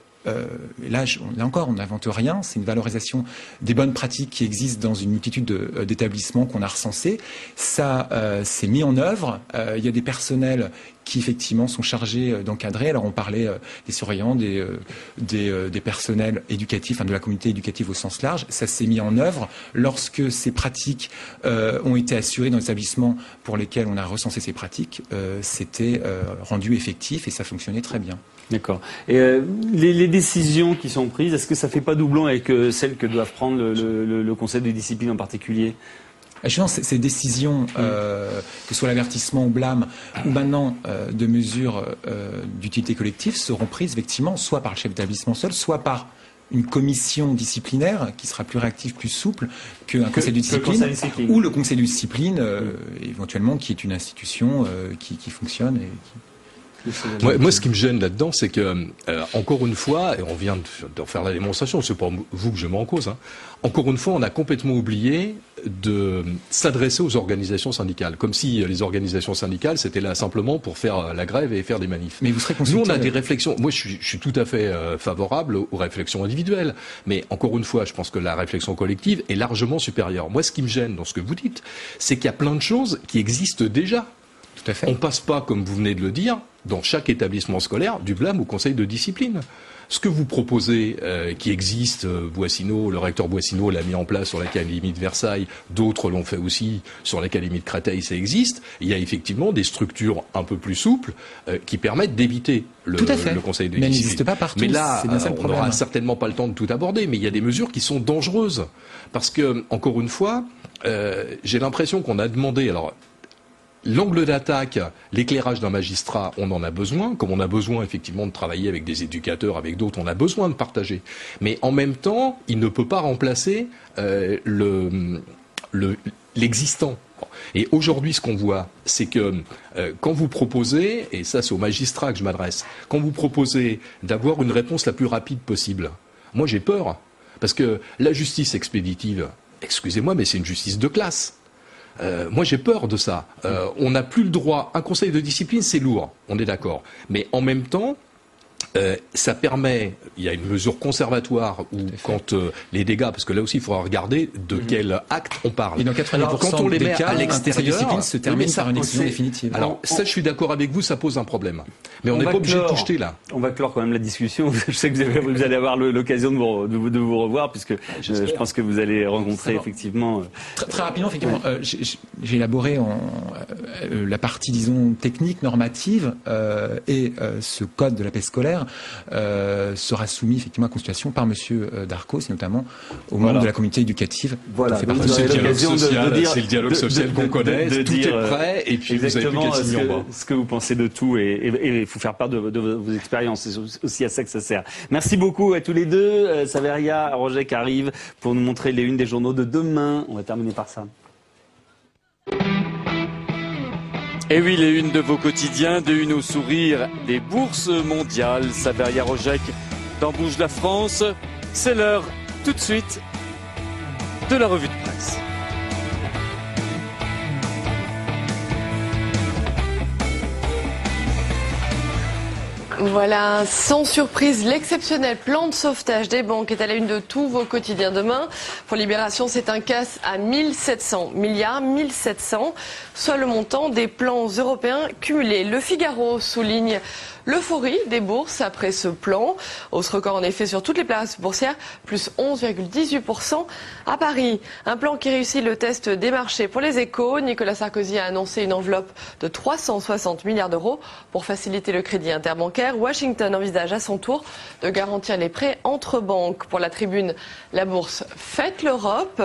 Là encore, on n'invente rien, c'est une valorisation des bonnes pratiques qui existent dans une multitude d'établissements qu'on a recensés. Ça s'est mis en œuvre. Il y a des personnels qui effectivement sont chargés d'encadrer. Alors on parlait des surveillants, des personnels éducatifs, enfin, de la communauté éducative au sens large. Ça s'est mis en œuvre lorsque ces pratiques ont été assurées dans les établissements pour lesquels on a recensé ces pratiques. C'était rendu effectif et ça fonctionnait très bien. D'accord. Et les décisions qui sont prises, est-ce que ça ne fait pas doublon avec celles que doivent prendre le Conseil de discipline en particulier? Ces décisions, que ce soit l'avertissement ou blâme, ou maintenant de mesures d'utilité collective, seront prises effectivement soit par le chef d'établissement seul, soit par une commission disciplinaire qui sera plus réactive, plus souple qu'un conseil de discipline, ou le conseil de discipline, éventuellement, qui est une institution qui fonctionne et qui... Moi, ce qui me gêne là-dedans, c'est que, encore une fois, et on vient de faire la démonstration, c'est pas vous que je mets en cause, hein, encore une fois, on a complètement oublié de s'adresser aux organisations syndicales, comme si les organisations syndicales, c'était là simplement pour faire la grève et faire des manifs. Mais vous serez consulté. Nous, on a des réflexions. Moi, je suis tout à fait favorable aux réflexions individuelles. Mais encore une fois, je pense que la réflexion collective est largement supérieure. Moi, ce qui me gêne dans ce que vous dites, c'est qu'il y a plein de choses qui existent déjà. Tout à fait. On passe pas, comme vous venez de le dire, dans chaque établissement scolaire, du blâme au conseil de discipline. Ce que vous proposez, qui existe, Boissineau, le recteur Boissineau l'a mis en place sur l'académie de Versailles, d'autres l'ont fait aussi sur l'académie de Créteil, ça existe. Il y a effectivement des structures un peu plus souples qui permettent d'éviter le conseil de discipline. Mais elle n'existe pas partout. Mais là, on n'aura certainement pas le temps de tout aborder, mais il y a des mesures qui sont dangereuses. Parce que, encore une fois, j'ai l'impression qu'on a demandé... Alors, l'angle d'attaque, l'éclairage d'un magistrat, on en a besoin, comme on a besoin effectivement de travailler avec des éducateurs, avec d'autres, on a besoin de partager. Mais en même temps, il ne peut pas remplacer l'existant. Et aujourd'hui, ce qu'on voit, c'est que quand vous proposez, et ça c'est aux magistrats que je m'adresse, quand vous proposez d'avoir une réponse la plus rapide possible, moi j'ai peur, parce que la justice expéditive, excusez-moi, mais c'est une justice de classe. Moi j'ai peur de ça. On n'a plus le droit. Un conseil de discipline c'est lourd, on est d'accord. Mais en même temps, Ça permet, il y a une mesure conservatoire où quand les dégâts, parce que là aussi il faudra regarder de quel acte on parle. Et dans 80% quand on les des met cas, à l'extérieur, discipline se termine par une décision définitive. Alors ça, je suis d'accord avec vous, ça pose un problème. Mais on n'est pas obligé de tout jeter là. On va clore quand même la discussion. Je sais que vous allez avoir l'occasion de vous revoir, puisque je pense que vous allez rencontrer effectivement. Très rapidement, effectivement, j'ai élaboré la partie, disons, technique, normative, et ce code de la paix scolaire sera soumis effectivement à consultation par Monsieur Darcos, et notamment aux membres de la communauté éducative. Voilà, c'est le dialogue social qu'on connaît, tout est prêt, et puis vous avez plus qu'à signer en bas. Ce que vous pensez de tout, et il faut faire part de vos expériences, c'est aussi à ça que ça sert. Merci beaucoup à tous les deux, Saveria, Roger qui arrive pour nous montrer les unes des journaux de demain. On va terminer par ça. Et oui, les unes de vos quotidiens, de une au sourire, des bourses mondiales. Saveria Rojek dans Bouge la France. C'est l'heure, tout de suite, de la revue de presse. Voilà, sans surprise, l'exceptionnel plan de sauvetage des banques est à la une de tous vos quotidiens demain. Pour Libération, c'est un casse à 1700 milliards, 1700, soit le montant des plans européens cumulés. Le Figaro souligne l'euphorie des bourses après ce plan. Hausse record en effet sur toutes les places boursières, plus 11,18% à Paris. Un plan qui réussit le test des marchés. Pour les Échos, Nicolas Sarkozy a annoncé une enveloppe de 360 milliards d'euros pour faciliter le crédit interbancaire. Washington envisage à son tour de garantir les prêts entre banques. Pour la Tribune, la bourse fête l'Europe.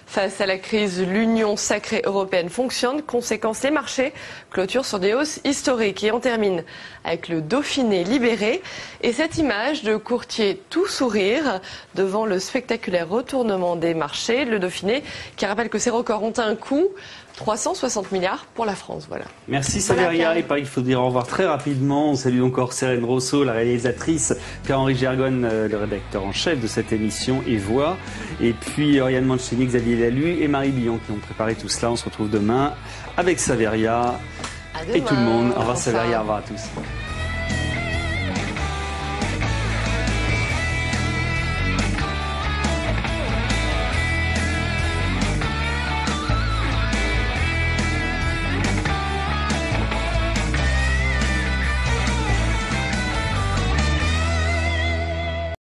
Face à la crise, l'Union sacrée européenne fonctionne. Conséquence, les marchés clôturent sur des hausses historiques. Et on termine avec le Dauphiné libéré et cette image de courtier tout sourire devant le spectaculaire retournement des marchés. Le Dauphiné qui rappelle que ces records ont un coût, 360 milliards pour la France. Voilà. Merci Saveria. Il faut dire au revoir très rapidement. On salue encore Cérène Rousseau, la réalisatrice, Pierre-Henri Gergonne, le rédacteur en chef de cette émission et voix. Et puis Oriane Mancini, Xavier Lalu et Marie Billon qui ont préparé tout cela. On se retrouve demain avec Saveria et tout le monde. Au revoir Saveria, au revoir à tous.